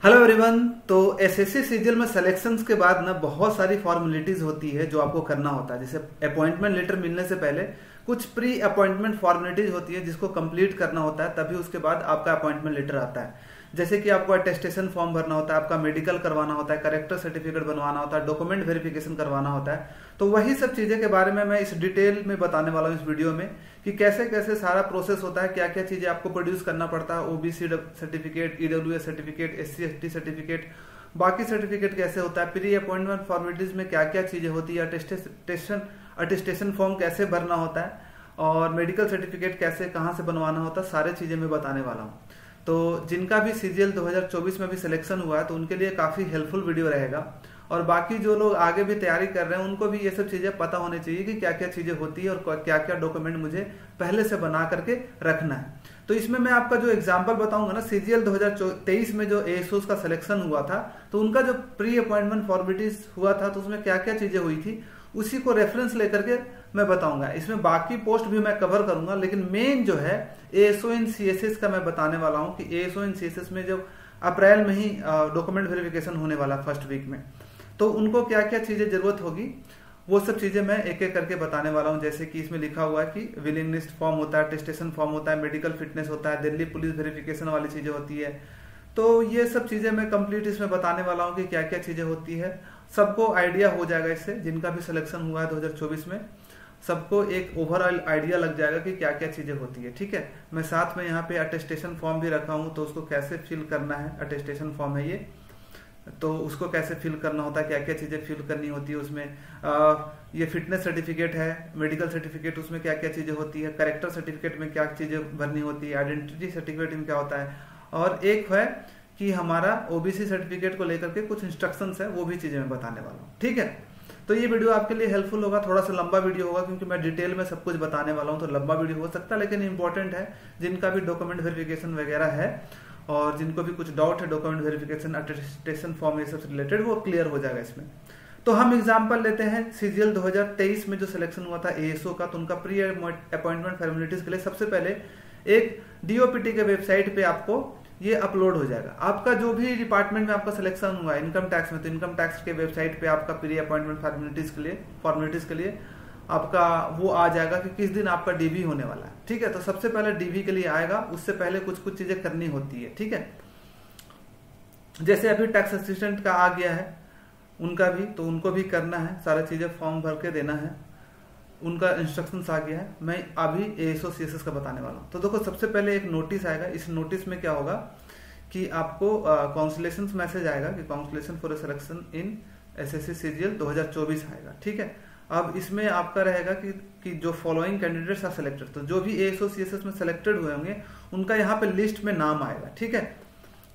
Hello everyone. तो SSC CGL में selections के बाद ना बहुत सारी फॉर्मेलिटीज होती है जो आपको करना होता है। जैसे अपॉइंटमेंट लेटर मिलने से पहले कुछ प्री अपॉइंटमेंट फॉर्मेलिटीज होती है जिसको कंप्लीट करना होता है, तभी उसके बाद आपका अपॉइंटमेंट लेटर आता है। जैसे कि आपको अटेस्टेशन फॉर्म भरना होता है, आपका मेडिकल करवाना होता है, करेक्टर सर्टिफिकेट बनवाना होता है, डॉक्यूमेंट वेरिफिकेशन करवाना होता है। तो वही सब चीजें के बारे में मैं इस डिटेल में बताने वाला हूँ इस वीडियो में कि कैसे कैसे सारा प्रोसेस होता है, क्या क्या चीजें आपको प्रोड्यूस करना पड़ता है, OBC certificate, EWS certificate, SC ST certificate, बाकी सर्टिफिकेट कैसे होता है, प्री अपॉइंटमेंट फॉर्मेलिटीज में क्या क्या चीजें होती है, अटेस्टेशन फॉर्म कैसे भरना होता है और मेडिकल सर्टिफिकेट कैसे कहाँ से बनवाना होता है, सारे चीजें मैं बताने वाला हूँ। तो जिनका भी सीजीएल 2024 में भी सिलेक्शन हुआ है तो उनके लिए काफी हेल्पफुल वीडियो रहेगा। और बाकी जो लोग आगे भी तैयारी कर रहे हैं उनको भी ये सब चीजें पता होनी चाहिए कि क्या क्या चीजें होती है और क्या क्या डॉक्यूमेंट मुझे पहले से बना करके रखना है। तो इसमें मैं आपका जो एग्जांपल बताऊंगा ना, सीजीएल 2023 में जो एएसओ का सिलेक्शन हुआ था तो उनका जो प्री अपॉइंटमेंट फॉर्मेलिटीज हुआ था तो उसमें क्या क्या चीजें हुई थी उसी को रेफरेंस लेकर के मैं बताऊंगा। इसमें बाकी पोस्ट भी मैं कवर करूंगा, लेकिन मेन जो है एएसओ इन सीएसएस का मैं बताने वाला हूं कि एएसओ इन सीएसएस में जब अप्रैल में ही डॉक्यूमेंट वेरिफिकेशन होने वाला फर्स्ट वीक में, तो उनको क्या क्या चीजें जरूरत होगी वो सब चीजें मैं एक एक करके बताने वाला हूं। जैसे कि इसमें लिखा हुआ है कि विलिंगनेस फॉर्म होता है, अटेस्टेशन फॉर्म होता है, मेडिकल फिटनेस होता है, दिल्ली पुलिस वेरिफिकेशन वाली चीजें होती है। तो ये सब चीजें मैं कंप्लीट इसमें बताने वाला हूँ कि क्या क्या चीजें होती है। सबको आइडिया हो जाएगा इससे, जिनका भी सिलेक्शन हुआ है 2024 में सबको एक ओवरऑल आइडिया लग जाएगा कि क्या क्या चीजें होती है। ठीक है, मैं साथ में यहाँ पे अटेस्टेशन फॉर्म भी रखा हूँ, तो उसको कैसे फिल करना है, अटेस्टेशन फॉर्म है ये, तो उसको कैसे फिल करना होता है, क्या क्या चीजें फिल करनी होती है उसमें। ये फिटनेस सर्टिफिकेट है, मेडिकल सर्टिफिकेट, उसमें क्या क्या चीजें होती है, करेक्टर सर्टिफिकेट में क्या चीजें भरनी होती है, आइडेंटिटी सर्टिफिकेट में क्या होता है, और एक है कि हमारा ओबीसी सर्टिफिकेट को लेकर के कुछ इंस्ट्रक्शंस है, वो भी चीजें मैं बताने वाला हूँ। ठीक है, तो ये वीडियो आपके लिए हेल्पफुल होगा। थोड़ा सा लंबा वीडियो होगा क्योंकि मैं डिटेल में सब कुछ बताने वाला हूँ, तो लंबा वीडियो हो सकता है, लेकिन इंपॉर्टेंट है। जिनका भी डॉक्यूमेंट वेरिफिकेशन वगैरह है और जिनको भी कुछ डाउट है डॉक्यूमेंट वेरिफिकेशन, अटेस्टेशन फॉर्म, ये सब रिलेटेड, वो क्लियर हो जाएगा इसमें। तो हम एग्जांपल लेते हैं सीजीएल 2023 में जो सिलेक्शन हुआ था एएसओ का, तो उनका प्री अपॉइंटमेंट फॉर्मेलिटीज के लिए सबसे पहले एक डीओपीटी के वेबसाइट पे आपको ये अपलोड हो जाएगा। आपका जो भी डिपार्टमेंट में आपका सिलेक्शन हुआ है इनकम टैक्स में, तो इनकम टैक्स के वेबसाइट पे आपका प्री अपॉइंटमेंट फॉर्मेलिटीज के लिए आपका वो आ जाएगा कि किस दिन आपका डीवी होने वाला है। ठीक है, तो सबसे पहले डीवी के लिए आएगा, उससे पहले कुछ कुछ चीजें करनी होती है। ठीक है, जैसे अभी टैक्स असिस्टेंट का आ गया है उनका भी, तो उनको भी करना है, सारी चीजें फॉर्म भर के देना है, उनका इंस्ट्रक्शंस आ गया है। मैं अभी एएसओ सीएसएस का बताने वाला हूँ। तो देखो, सबसे पहले एक नोटिस आएगा, इस नोटिस में क्या होगा कि आपको कांसुलेशन मैसेज आएगा कि consolation for selection in SSC CGL 2024 आएगा। ठीक है, अब इसमें आपका रहेगा कि जो फॉलोइंग कैंडिडेट्स आर सिलेक्टेड, तो जो भी एएसओ सीएसएस में सिलेक्टेड हुए होंगे उनका यहाँ पे लिस्ट में नाम आएगा। ठीक है,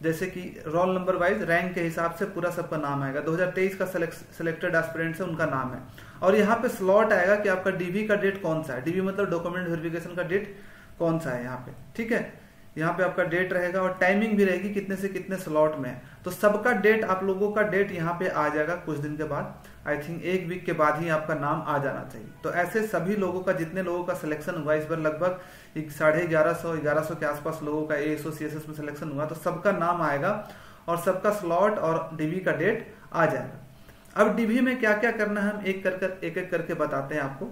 जैसे कि रोल नंबर वाइज रैंक के हिसाब से पूरा सबका नाम आएगा। 2023 का सिलेक्टेड एस्पिरेंट्स है, उनका नाम है, और यहाँ पे स्लॉट आएगा कि आपका डीवी का डेट कौन सा है, डीवी मतलब डॉक्यूमेंट वेरिफिकेशन का डेट कौन सा है यहाँ पे। ठीक है, यहाँ पे आपका डेट रहेगा और टाइमिंग भी रहेगी कितने से कितने स्लॉट में है। तो सबका डेट, आप लोगों का डेट यहाँ पे आ जाएगा कुछ दिन के बाद, आई थिंक एक वीक के बाद ही आपका नाम आ जाना चाहिए। तो ऐसे सभी लोगों का, जितने लोगों का सिलेक्शन हुआ इस बार, लगभग 1150 के आसपास लोगों का एएसओ सीएसएस में सिलेक्शन हुआ, तो सबका नाम आएगा और सबका स्लॉट और डीवी का डेट आ जाएगा। अब डीवी में क्या क्या करना है हम एक एक करके बताते हैं आपको।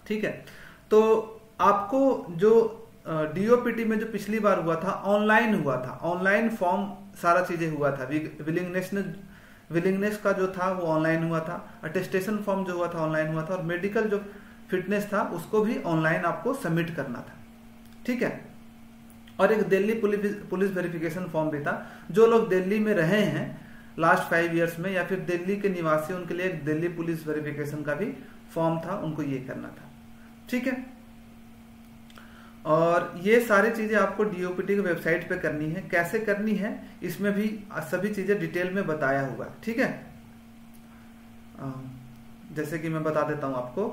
ठीक है, तो आपको जो डीओपीटी में जो पिछली बार हुआ था ऑनलाइन हुआ था, ऑनलाइन फॉर्म सारा चीजें हुआ था, विलिंगनेस का जो था वो ऑनलाइन हुआ था, अटेस्टेशन फॉर्म जो हुआ था ऑनलाइन हुआ था, और मेडिकल जो फिटनेस था उसको भी ऑनलाइन आपको सबमिट करना था। ठीक है, और एक दिल्ली पुलिस वेरिफिकेशन फॉर्म भी था। जो लोग दिल्ली में रहे हैं लास्ट 5 इयर्स में या फिर दिल्ली के निवासी, उनके लिए एक दिल्ली पुलिस वेरिफिकेशन का भी फॉर्म था, उनको ये करना था। ठीक है, और ये सारी चीजें आपको डीओपीटी की वेबसाइट पे करनी है। कैसे करनी है इसमें भी सभी चीजें डिटेल में बताया हुआ है। ठीक है, जैसे कि मैं बता देता हूं आपको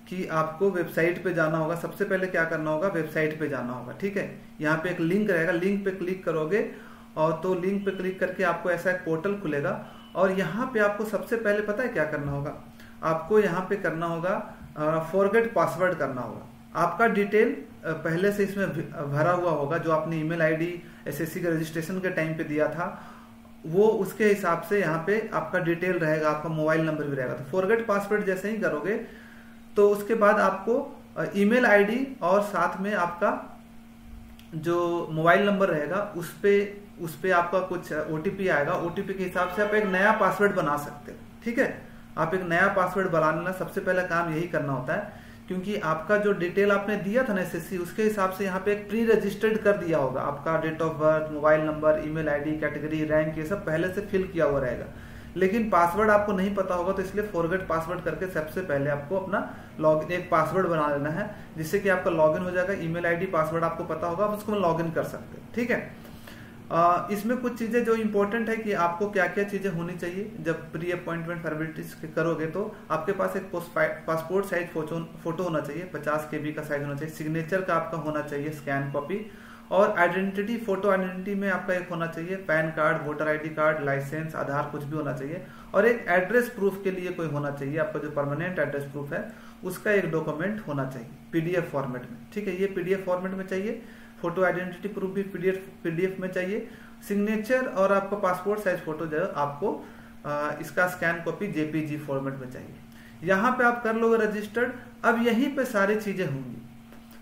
कि आपको वेबसाइट पे जाना होगा। सबसे पहले क्या करना होगा, वेबसाइट पे जाना होगा। ठीक है, यहाँ पे एक लिंक रहेगा, लिंक पे क्लिक करोगे और तो लिंक पे क्लिक करके आपको ऐसा एक पोर्टल खुलेगा, और यहाँ पे आपको सबसे पहले पता है क्या करना होगा, आपको यहाँ पे करना होगा फॉरगेट पासवर्ड करना होगा। आपका डिटेल पहले से इसमें भरा हुआ होगा, जो आपने ईमेल आईडी एसएससी के रजिस्ट्रेशन के टाइम पे दिया था, वो उसके हिसाब से यहाँ पे आपका डिटेल रहेगा, आपका मोबाइल नंबर भी रहेगा। तो फॉरगेट पासवर्ड जैसे ही करोगे तो उसके बाद आपको ईमेल आईडी और साथ में आपका जो मोबाइल नंबर रहेगा उस पे आपका कुछ ओटीपी आएगा। ओटीपी के हिसाब से आप एक नया पासवर्ड बना सकते हो। ठीक है, आप एक नया पासवर्ड बनाना सबसे पहला काम यही करना होता है, क्योंकि आपका जो डिटेल आपने दिया था ना एसएससी, उसके हिसाब से यहाँ पे एक प्री रजिस्टर्ड कर दिया होगा। आपका date of birth, mobile number, email ID, category, rank, ये सब पहले से फिल किया हुआ रहेगा। लेकिन पासवर्ड आपको नहीं पता होगा, तो इसलिए फॉरगेट पासवर्ड करके सबसे पहले आपको अपना लॉगिन एक पासवर्ड बना लेना है, जिससे कि आपका लॉगिन हो जाएगा। ईमेल आईडी पासवर्ड आपको पता होगा, आप उसको लॉगिन कर सकते हो। ठीक है, इसमें कुछ चीजें जो इंपॉर्टेंट है कि आपको क्या क्या चीजें होनी चाहिए जब प्री अपॉइंटमेंट फॉर्मेलिटीज करोगे। तो आपके पास एक पासपोर्ट साइज फोटो होना चाहिए, 50 KB का साइज होना चाहिए। सिग्नेचर का आपका होना चाहिए स्कैन कॉपी, और आइडेंटिटी फोटो आइडेंटिटी में आपका एक होना चाहिए PAN card, voter ID card, licence, Aadhaar, कुछ भी होना चाहिए। और एक एड्रेस प्रूफ के लिए कोई होना चाहिए, आपका जो परमानेंट एड्रेस प्रूफ है उसका एक डॉक्यूमेंट होना चाहिए पीडीएफ फॉर्मेट में। ठीक है, ये पीडीएफ फॉर्मेट में चाहिए। फोटो आइडेंटिटी प्रूफ भी पीडीएफ में चाहिए। सिग्नेचर और आपका पासपोर्ट साइज फोटो जो है आपको इसका स्कैन कॉपी जेपीजी फॉर्मेट में चाहिए। यहाँ पे आप कर लोगे रजिस्टर्ड। अब यहीं पे सारी चीजें होंगी।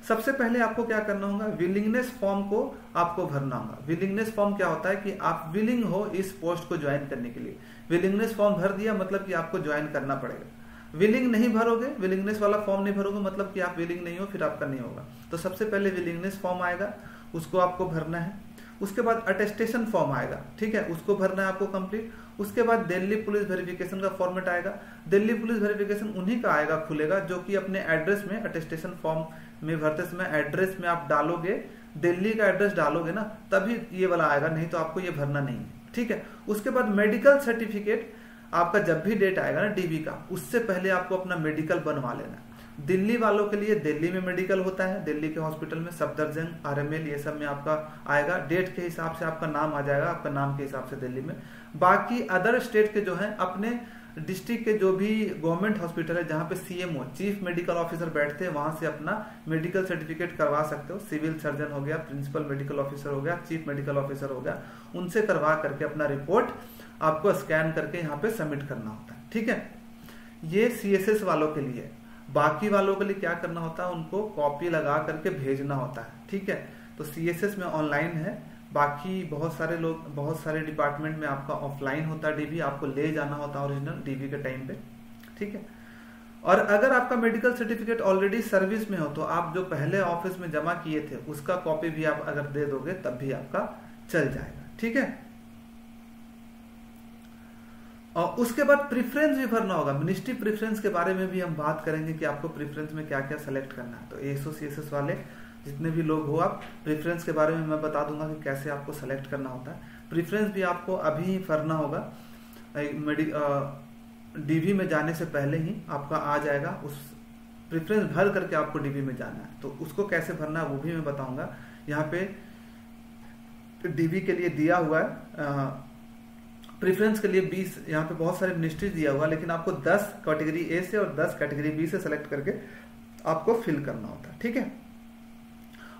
सबसे पहले आपको क्या करना होगा, विलिंगनेस फॉर्म को आपको भरना होगा। विलिंगनेस फॉर्म क्या होता है कि आप विलिंग हो इस पोस्ट को ज्वाइन करने के लिए। विलिंगनेस फॉर्म भर दिया मतलब कि आपको ज्वाइन करना पड़ेगा। विलिंग नहीं भरोगे, विलिंगनेस वाला फॉर्म नहीं भरोगे मतलब कि आप विलिंग नहीं हो, फिर आपका नहीं होगा। तो सबसे पहले विलिंगनेस फॉर्म आएगा, उसको आपको भरना है। उसके बाद अटेस्टेशन फॉर्म आएगा, ठीक है, उसको भरना है आपको कंप्लीट। उसके बाद दिल्ली पुलिस वेरिफिकेशन का फॉर्मेट आएगा। दिल्ली पुलिस वेरिफिकेशन उन्हीं का आएगा, खुलेगा, जो कि अपने एड्रेस में अटेस्टेशन फॉर्म में भरते समय एड्रेस में आप डालोगे, दिल्ली का एड्रेस डालोगे ना, तभी ये वाला आएगा, नहीं तो आपको ये भरना नहीं है। ठीक है, उसके बाद मेडिकल सर्टिफिकेट आपका जब भी डेट आएगा ना डीबी का, उससे पहले आपको अपना मेडिकल बनवा लेना। दिल्ली वालों के लिए दिल्ली में मेडिकल होता है, दिल्ली के हॉस्पिटल में सफदरजंग, आरएमएल, ये सब में आपका आएगा। डेट के हिसाब से आपका नाम आ जाएगा, आपका नाम के हिसाब से दिल्ली में। बाकी अदर स्टेट के जो है अपने डिस्ट्रिक्ट के जो भी गवर्नमेंट हॉस्पिटल है जहाँ पे सीएमओ चीफ मेडिकल ऑफिसर बैठते हैं, वहां से अपना मेडिकल सर्टिफिकेट करवा सकते हो। सिविल सर्जन हो गया, प्रिंसिपल मेडिकल ऑफिसर हो गया, चीफ मेडिकल ऑफिसर हो गया, उनसे करवा करके अपना रिपोर्ट आपको स्कैन करके यहाँ पे सबमिट करना होता है। ठीक है, ये सीएसएस वालों के लिए। बाकी वालों के लिए क्या करना होता है, उनको कॉपी लगा करके भेजना होता है। ठीक है, तो सीएसएस में ऑनलाइन है, बाकी बहुत सारे लोग, बहुत सारे डिपार्टमेंट में आपका ऑफलाइन होता है डीबी, आपको ले जाना होता है ओरिजिनल डीबी के टाइम पे। ठीक है, और अगर आपका मेडिकल सर्टिफिकेट ऑलरेडी सर्विस में हो तो आप जो पहले ऑफिस में जमा किए थे उसका कॉपी भी आप अगर दे दोगे तब भी आपका चल जाएगा। ठीक है, और उसके बाद प्रेफरेंस भी भरना होगा। मिनिस्ट्री प्रेफरेंस के बारे में भी हम बात करेंगे कि आपको प्रेफरेंस में क्या क्या सेलेक्ट करना है। तो एसोसीएसएस वाले जितने भी लोग हो, आप प्रेफरेंस के बारे में मैं बता दूंगा कि कैसे आपको सेलेक्ट करना होता है। प्रेफरेंस भी आपको अभी भरना होगा, डीवी में जाने से पहले ही आपका आ जाएगा। उस प्रेफरेंस भर करके आपको डीवी में जाना है, तो उसको कैसे भरना है वो भी मैं बताऊंगा। यहाँ पे डीवी के लिए दिया हुआ है प्रेफरेंस के लिए 20, यहाँ पे बहुत सारे मिनिस्ट्री दिया हुआ, लेकिन आपको 10 कैटेगरी ए से और 10 कैटेगरी बी से सेलेक्ट करके आपको फिल करना होता है। ठीक है,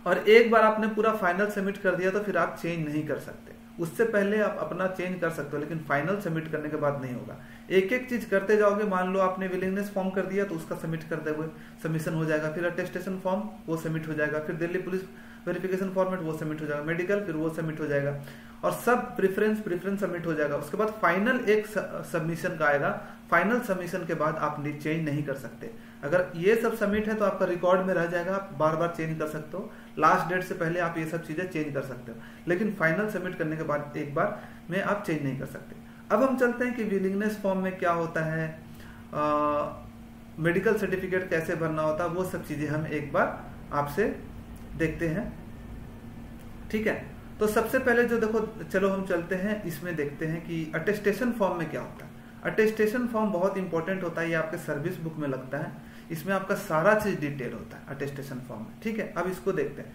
और एक बार आपने पूरा फाइनल सबमिट कर दिया तो फिर आप चेंज नहीं कर सकते। उससे पहले आप अपना चेंज कर सकते हो, लेकिन फाइनल सबमिट करने के बाद नहीं होगा। एक एक चीज करते जाओगे। मान लो आपने विलिंगनेस फॉर्म कर दिया तो उसका सबमिट करते हुए सबमिशन हो जाएगा, फिर अटेस्टेशन फॉर्म वो सबमिट हो जाएगा, फिर दिल्ली पुलिस वेरिफिकेशन फॉर्मेट वो सबमिट हो जाएगा, मेडिकल फिर वो सबमिट हो जाएगा, और सब प्रेफरेंस सबमिट हो जाएगा। उसके बाद फाइनल एक सबमिशन का आएगा। फाइनल सबमिशन के बाद आप चेंज नहीं कर सकते। अगर ये सब सबमिट है तो आपका रिकॉर्ड में रह जाएगा, आप बार बार चेंज कर सकते हो। लास्ट डेट से पहले आप ये सब चीजें चेंज कर सकते हो, लेकिन फाइनल सबमिट करने के बाद एक बार में आप चेंज नहीं कर सकते। अब हम चलते हैं कि विलिंगनेस फॉर्म में क्या होता है, मेडिकल सर्टिफिकेट कैसे भरना होता है, वो सब चीजें हम एक बार आपसे देखते हैं। ठीक है, तो सबसे पहले जो देखो, चलो हम चलते हैं इसमें देखते हैं कि अटेस्टेशन फॉर्म में क्या होता है। अटेस्टेशन फॉर्म बहुत इंपॉर्टेंट होता है, ये आपके सर्विस बुक में लगता है। इसमें आपका सारा चीज डिटेल होता है अटेस्टेशन फॉर्म में। ठीक है, अब इसको देखते हैं।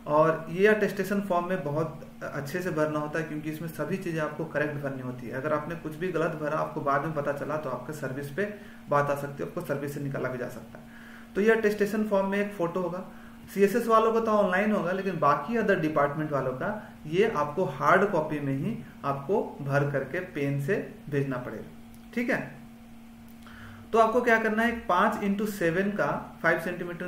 और ये अटेस्टेशन फॉर्म में बहुत अच्छे से भरना होता है, क्योंकि इसमें सभी चीजें आपको करेक्ट भरनी होती है। अगर आपने कुछ भी गलत भरा, आपको बाद में पता चला, तो आपके सर्विस पे बात आ सकती है, आपको सर्विस से निकाला भी जा सकता है। तो ये अटेस्टेशन फॉर्म में एक फोटो होगा। CSS वालों का तो ऑनलाइन होगा, लेकिन बाकी अदर डिपार्टमेंट वालों का ये आपको हार्ड कॉपी में ही आपको भर करके पेन से भेजना पड़ेगा, ठीक है। तो आपको क्या करना है, 5x7 का 5 सेंटीमीटर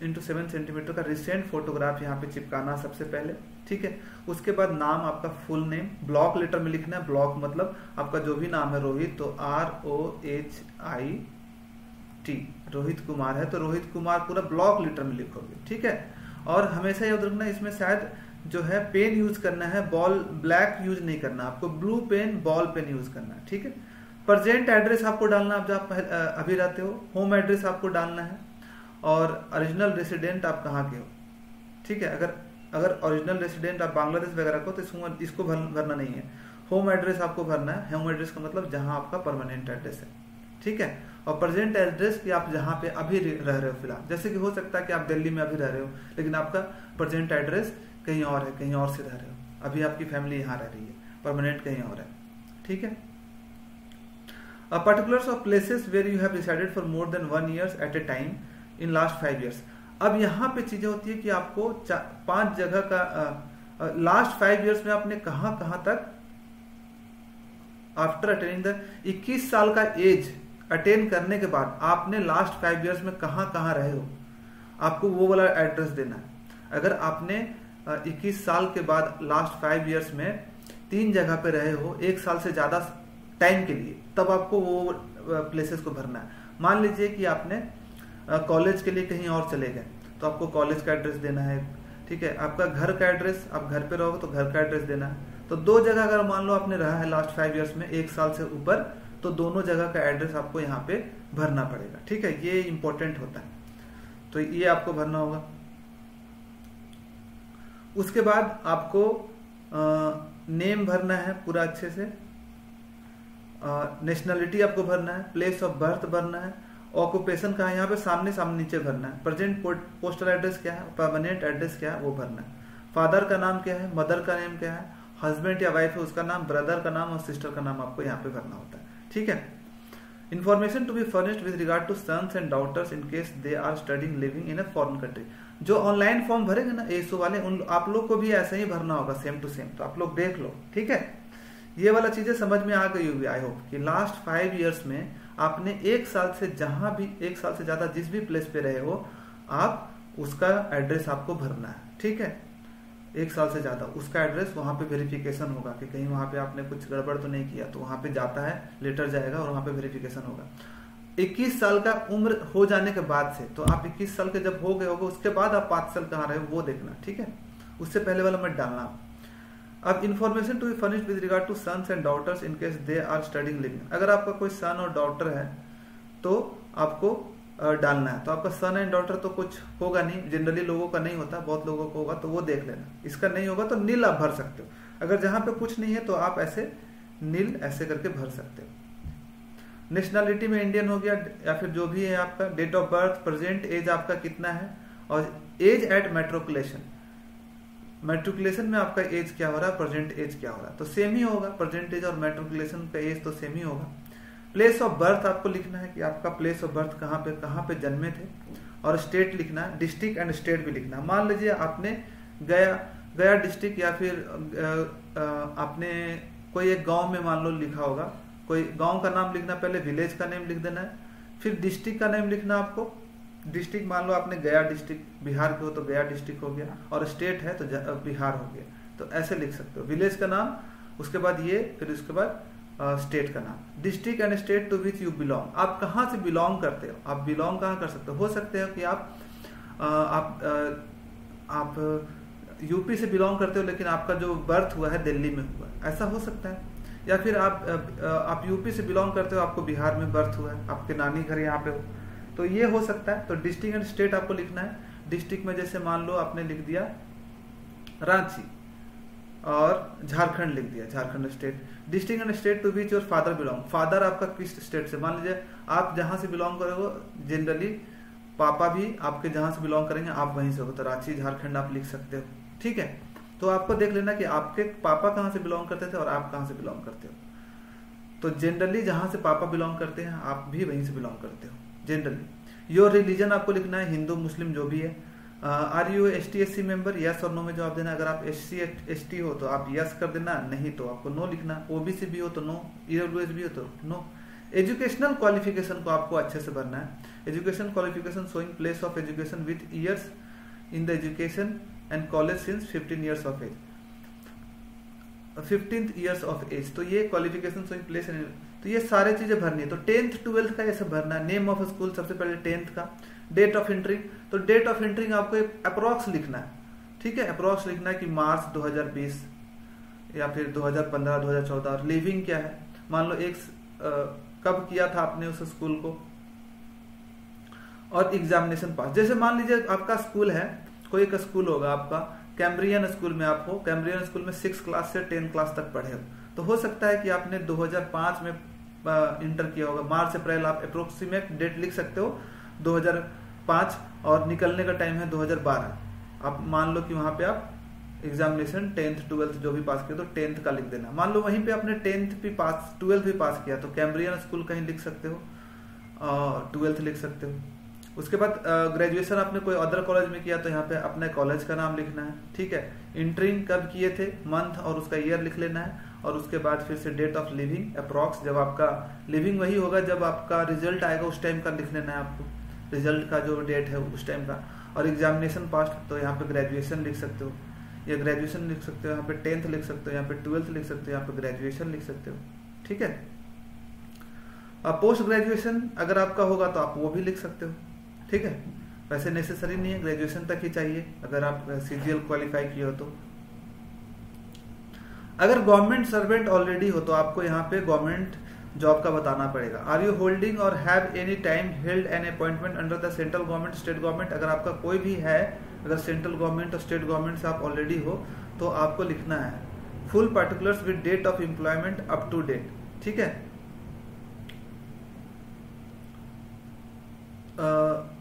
इंटू 7 सेंटीमीटर का रिसेंट फोटोग्राफ यहाँ पे चिपकाना सबसे पहले, ठीक है। उसके बाद नाम आपका फुल नेम ब्लॉक लेटर में लिखना है, ब्लॉक मतलब आपका जो भी नाम है रोहित, तो ROHIT, रोहित कुमार है तो रोहित कुमार पूरा ब्लॉक लेटर में लिखोगे, ठीक है। और हमेशा याद रखना इसमें शायद जो है पेन यूज करना है, बॉल ब्लैक यूज नहीं करना, आपको blue pen ball pen use करना है, ठीक है। प्रेजेंट एड्रेस आपको डालना, आप जहाँ अभी रहते हो, होम एड्रेस आपको डालना है, और ओरिजिनल रेसिडेंट आप कहाँ के हो, ठीक है। अगर ओरिजिनल रेसिडेंट आप बांग्लादेश वगैरह को, तो इसको भरना नहीं है। होम एड्रेस आपको भरना है, होम एड्रेस का मतलब जहां आपका परमानेंट एड्रेस है, ठीक है। और प्रेजेंट एड्रेस कि आप जहां पे अभी रह रहे हो फिलहाल, जैसे कि हो सकता है कि आप दिल्ली में अभी रह रहे हो, लेकिन आपका प्रेजेंट एड्रेस कहीं और है, कहीं और से रह रहे हो, अभी आपकी फैमिली यहाँ रह रही है, परमानेंट कहीं और है, ठीक है। Particulars of places where you have resided for more than 1 years at a time in last 5 years। अब यहाँ पे चीजें होती है कि आपको 5 जगह का लास्ट 5 years में आपने कहां तक आफ्टर अटेनिंग द 21 साल का एज अटेन करने के बाद आपने लास्ट 5 years में कहां रहे हो, आपको वो वाला एड्रेस देना है। अगर आपने 21 साल के बाद लास्ट 5 years में 3 जगह पे रहे हो 1 साल से ज्यादा टाइम के लिए, तब आपको वो प्लेसेस को भरना है। मान लीजिए कि आपने कॉलेज के लिए कहीं और चले गए, तो आपको कॉलेज का एड्रेस देना है, ठीक है। आपका घर का एड्रेस, आप घर पे रहोगे तो घर का एड्रेस देना है। तो 2 जगह अगर मान लो आपने रहा है लास्ट 5 years में 1 साल से ऊपर, तो दोनों जगह का एड्रेस आपको यहाँ पे भरना पड़ेगा, ठीक है। ये इंपॉर्टेंट होता है, तो ये आपको भरना होगा। उसके बाद आपको नेम भरना है पूरा अच्छे से, नेशनलिटी आपको भरना है, प्लेस ऑफ बर्थ भरना है, ऑक्यूपेशन का है यहाँ पे सामने नीचे भरना है, प्रेजेंट पोस्टल एड्रेस क्या है, परमानेंट एड्रेस क्या है वो भरना है, फादर का नाम क्या है, मदर का नेम क्या है, हस्बैंड या वाइफ है उसका नाम, ब्रदर का नाम और सिस्टर का नाम आपको यहाँ पे भरना होता है, ठीक है। Information to be furnished with regard to sons and daughters in case they are studying living in a foreign country. जो ऑनलाइन फॉर्म भरेंगे ना एसओ वाले, उन आप लोग को भी ऐसे ही भरना होगा, सेम टू सेम। तो आप लोग देख लो, ठीक है। ये वाला चीजें समझ में आ गई होगी आई होप, कि लास्ट 5 years में आपने 1 साल से जहां भी 1 साल से ज्यादा जिस भी प्लेस पे रहे हो, आप उसका एड्रेस आपको भरना है, ठीक है। 1 साल से ज्यादा उसका एड्रेस, वहां पे वेरिफिकेशन होगा कि कहीं वहां पे आपने कुछ गड़बड़ तो नहीं किया, तो वहां पे जाता है, लेटर जाएगा और वहां पे वेरिफिकेशन होगा। 21 साल का उम्र हो जाने के बाद से, तो आप 21 साल के जब हो गए होगे उसके बाद आप 5 साल कहाँ रहे हो वो देखना, ठीक है। उससे पहले वाला मत डालना। अब information to be furnished with regard to sons and daughters in case they are studying living. अगर आपका कोई सन और डॉटर है तो आपको डालना है। तो आपका सन एंड डॉटर तो कुछ होगा नहीं, जनरली लोगों का नहीं होता, बहुत लोगों को होगा, तो वो देख लेना। इसका नहीं होगा तो नील आप भर सकते हो। अगर जहां पे कुछ नहीं है तो आप ऐसे नील ऐसे करके भर सकते हो। नेशनलिटी में इंडियन हो गया या फिर जो भी है आपका। Date of birth, present age आपका कितना है, और एज एट मेट्रिकुलेशन, मेट्रिकुलेशन में आपका एज क्या हो रहा है, प्रेजेंट एज क्या हो रहा है, तो सेम ही होगा। प्रेजेंट एज और मेट्रिकुलेशन का एज तो सेम ही होगा। प्लेस ऑफ बर्थ आपको लिखना है कि आपका प्लेस ऑफ बर्थ कहाँ पे जन्मे थे, और स्टेट लिखना है, डिस्ट्रिक्ट एंड स्टेट भी लिखना है। मान लीजिए आपने गया डिस्ट्रिक्ट या फिर आपने कोई एक गांव में मान लो लिखा होगा, कोई गांव का नाम लिखना, पहले विलेज का नेम लिख देना है, फिर डिस्ट्रिक्ट का नेम लिखना आपको। डिस्ट्रिक्ट मान लो आपने गया डिस्ट्रिक्ट, बिहार के हो तो गया डिस्ट्रिक्ट हो गया, और स्टेट है तो बिहार हो गया, तो ऐसे लिख सकते हो। विलेज का नाम, उसके बाद ये, फिर उसके बाद स्टेट का नाम। District and state to which you belong, आप कहाँ से बिलोंग करते हो, आप बिलोंग कहाँ कर सकते हो सकते हो कि आप यूपी से बिलोंग करते हो लेकिन आपका जो बर्थ हुआ है दिल्ली में हुआ, ऐसा हो सकता है। या फिर आप यूपी से बिलोंग करते हो, आपको बिहार में बर्थ हुआ है, आपके नानी घर यहाँ पे हो, तो ये हो सकता है। तो डिस्ट्रिक्ट एंड स्टेट आपको लिखना है। डिस्ट्रिक्ट में जैसे मान लो आपने लिख दिया रांची, और झारखंड लिख दिया, Jharkhand state. District and state to which your father belong, father आपका किस स्टेट से, मान लीजिए आप जहां से बिलोंग करोगे, जनरली पापा भी आपके जहां से बिलोंग करेंगे आप वहीं से हो, तो रांची झारखंड आप लिख सकते हो, ठीक है। तो आपको देख लेना कि आपके पापा कहां से बिलोंग करते थे और आप कहां से बिलोंग करते हो। तो जनरली जहां से पापा बिलोंग करते हैं आप भी वहीं से बिलोंग करते हो जनरली। योर रिलीजन आपको लिखना है, हिंदू मुस्लिम जो भी है। Are you ST/SC member, yes और नो में जवाब देना। अगर आप SC/ST हो तो आप यस कर देना, नहीं तो आपको नो लिखना। OBC भी हो तो नो, EWS भी हो तो नो। एजुकेशनल क्वालिफिकेशन को आपको अच्छे से भरना है। Education qualification showing place of education with years in the education and college since 15 years of age, 15th years of age. तो ये क्वालिफिकेशन शोइंग प्लेस, तो ये सारे चीजें भरनी है। तो 10th 12th का ये सब भरना है। नेम ऑफ स्कूल सबसे पहले 10th का। डेट ऑफ एंट्री, तो डेट ऑफ एंट्री आपको एक अप्रोक्स लिखना है, ठीक है। अप्रोक्स लिखना है कि मार्च 2020 या फिर 2015 2014। और लिविंग क्या है, मान लो कब किया था आपने उस स्कूल को। और एग्जामिनेशन पास, जैसे मान लीजिए आपका स्कूल है, कोई एक स्कूल होगा आपका, कैम्ब्रियन स्कूल में आप हो, कैम्ब्रियन स्कूल में 6 क्लास से 10 क्लास तक पढ़े हो, तो हो सकता है कि आपने 2005 में इंटर किया होगा। मार्च अप्रैल आप अप्रोक्सीमेट डेट लिख सकते हो 2005, और निकलने का टाइम है 2012। आप मान लो कि वहां पे आप एग्जामिनेशन 10th 12th जो भी पास किया तो 10th का लिख देना। मान लो वहीं पे आपने 10th भी पास 12th भी पास किया तो कैम्ब्रियन स्कूल कहीं लिख सकते हो और 12th लिख सकते हो। उसके बाद ग्रेजुएशन आपने कोई अदर कॉलेज में किया तो यहाँ पे अपने कॉलेज का नाम लिखना है, ठीक है। इंटरिंग कब किए थे, मंथ और उसका ईयर लिख लेना है। और उसके बाद फिर से डेट ऑफ लिविंग अप्रॉक्स, जब आपका लिविंग वही होगा जब आपका रिजल्ट आएगा उस टाइम का लिख लेना है आपको, रिजल्ट का जो डेट है उस टाइम का। और एग्जामिनेशन पास, तो यहाँ पे ग्रेजुएशन लिख सकते हो, या ग्रेजुएशन लिख सकते हो, यहाँ पे 10th लिख सकते हो, यहाँ पे 12th लिख सकते हो, यहाँ पे ग्रेजुएशन लिख सकते हो, ठीक है। अब पोस्ट ग्रेजुएशन अगर आपका होगा तो आप वो भी लिख सकते हो, ठीक है। वैसे नेसेसरी नहीं है, ग्रेजुएशन तक ही चाहिए अगर आप CGL क्वालिफाई किए हो तो। अगर गवर्नमेंट सर्वेंट ऑलरेडी हो तो आपको यहाँ पे गवर्नमेंट जॉब का बताना पड़ेगा। आर यू होल्डिंग और have any time held an appointment under the central government, state government. अगर आपका कोई भी है, अगर सेंट्रल गवर्नमेंट और स्टेट गवर्नमेंट से आप ऑलरेडी हो तो आपको लिखना है full particulars with date of employment up to date, ठीक है।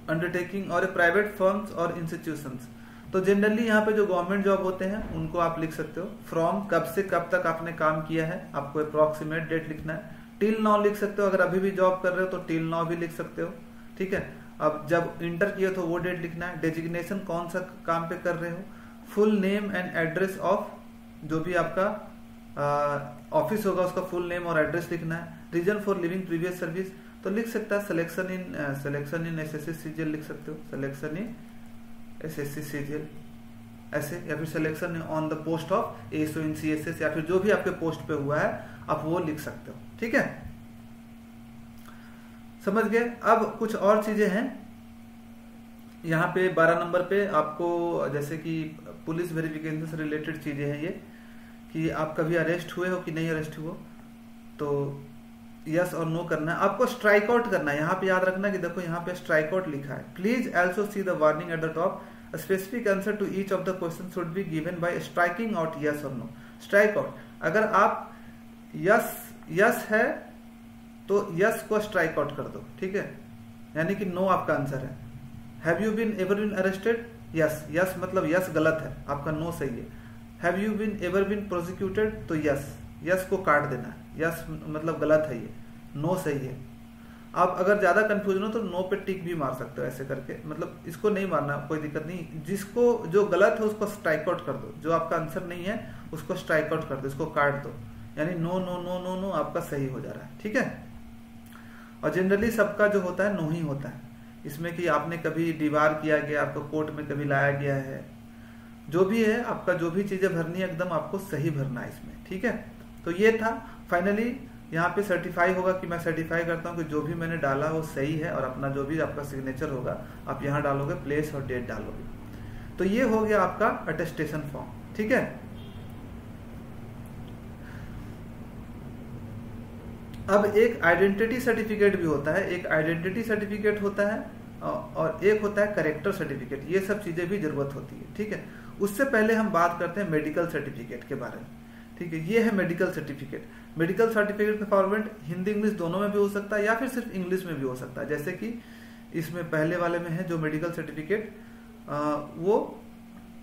अंडरटेकिंग और प्राइवेट फर्म्स और इंस्टीट्यूशंस, तो जनरली यहाँ पे जो गवर्नमेंट जॉब होते हैं उनको आप लिख सकते हो। फ्रॉम कब से कब तक आपने काम किया है, आपको अप्रोक्सीमेट डेट लिखना है। टिल नाउ लिख सकते हो, अगर अभी भी जॉब कर रहे हो तो टिल नाउ भी लिख सकते हो, ठीक है। अब जब इंटर किए तो वो डेट लिखना है। डेजिग्नेशन कौन सा काम पे कर रहे हो, full name and address of, जो भी आपका ऑफिस होगा उसका फुल नेम और एड्रेस लिखना है। Reason for living previous service, तो लिख सकता है सिलेक्शन इन SSC CGL लिख सकते हो, सिलेक्शन इन SSC CGL ऐसे, या फिर selection on the post of ASO in CSS, या फिर जो भी आपके पोस्ट पे हुआ है आप वो लिख सकते हो, ठीक है। समझ गए। अब कुछ और चीजें हैं यहाँ पे 12 नंबर पे आपको, जैसे कि पुलिस वेरिफिकेशन से रिलेटेड चीजें हैं ये, कि आप कभी अरेस्ट हुए हो कि नहीं अरेस्ट हुए, तो यस और नो करना है। आपको स्ट्राइक आउट करना है, यहाँ पे याद रखना कि देखो यहाँ पे स्ट्राइक आउट लिखा है। Please also see the warning at the top, specific answer to each of the question should be given by striking out yes और नो। स्ट्राइक आउट, अगर आप यस है तो यस को स्ट्राइक आउट कर दो, ठीक है, यानी कि नो आपका आंसर है। Have you been ever been arrested, yes मतलब यस गलत है, आपका नो सही है। Have you been ever been prosecuted, तो यस को काट देना है, यस मतलब गलत है ये, नो सही है। आप अगर ज्यादा कंफ्यूजन हो तो नो पे टिक भी मार सकते हो ऐसे करके, मतलब इसको नहीं मारना, कोई दिक्कत नहीं। जिसको जो गलत है उसको स्ट्राइक आउट कर दो, जो आपका आंसर नहीं है उसको स्ट्राइक आउट कर दो, इसको काट दो, यानी no no no no no आपका सही हो जा रहा है, ठीक है। और जनरली सबका जो होता है नो ही होता है, इसमें कि आपने कभी डिबार किया गया, आपको कोर्ट में कभी लाया गया है, जो भी है आपका, जो भी चीजें भरनी है एकदम आपको सही भरना है इसमें, ठीक है। तो ये था फाइनली, यहाँ पे सर्टिफाई होगा कि मैं सर्टिफाई करता हूँ कि जो भी मैंने डाला वो सही है, और अपना जो भी आपका सिग्नेचर होगा आप यहाँ डालोगे, प्लेस और डेट डालोगे। तो ये हो गया आपका अटेस्टेशन फॉर्म, ठीक है। अब एक आइडेंटिटी सर्टिफिकेट भी होता है, एक आइडेंटिटी सर्टिफिकेट होता है और एक होता है करेक्टर सर्टिफिकेट, ये सब चीजें भी जरूरत होती है, ठीक है। उससे पहले हम बात करते हैं मेडिकल सर्टिफिकेट के बारे में, ठीक है। ये है मेडिकल सर्टिफिकेट। मेडिकल सर्टिफिकेट का फॉर्मेट हिंदी इंग्लिश दोनों में भी हो सकता है, या फिर सिर्फ इंग्लिश में भी हो सकता है। जैसे कि इसमें पहले वाले में है जो मेडिकल सर्टिफिकेट, वो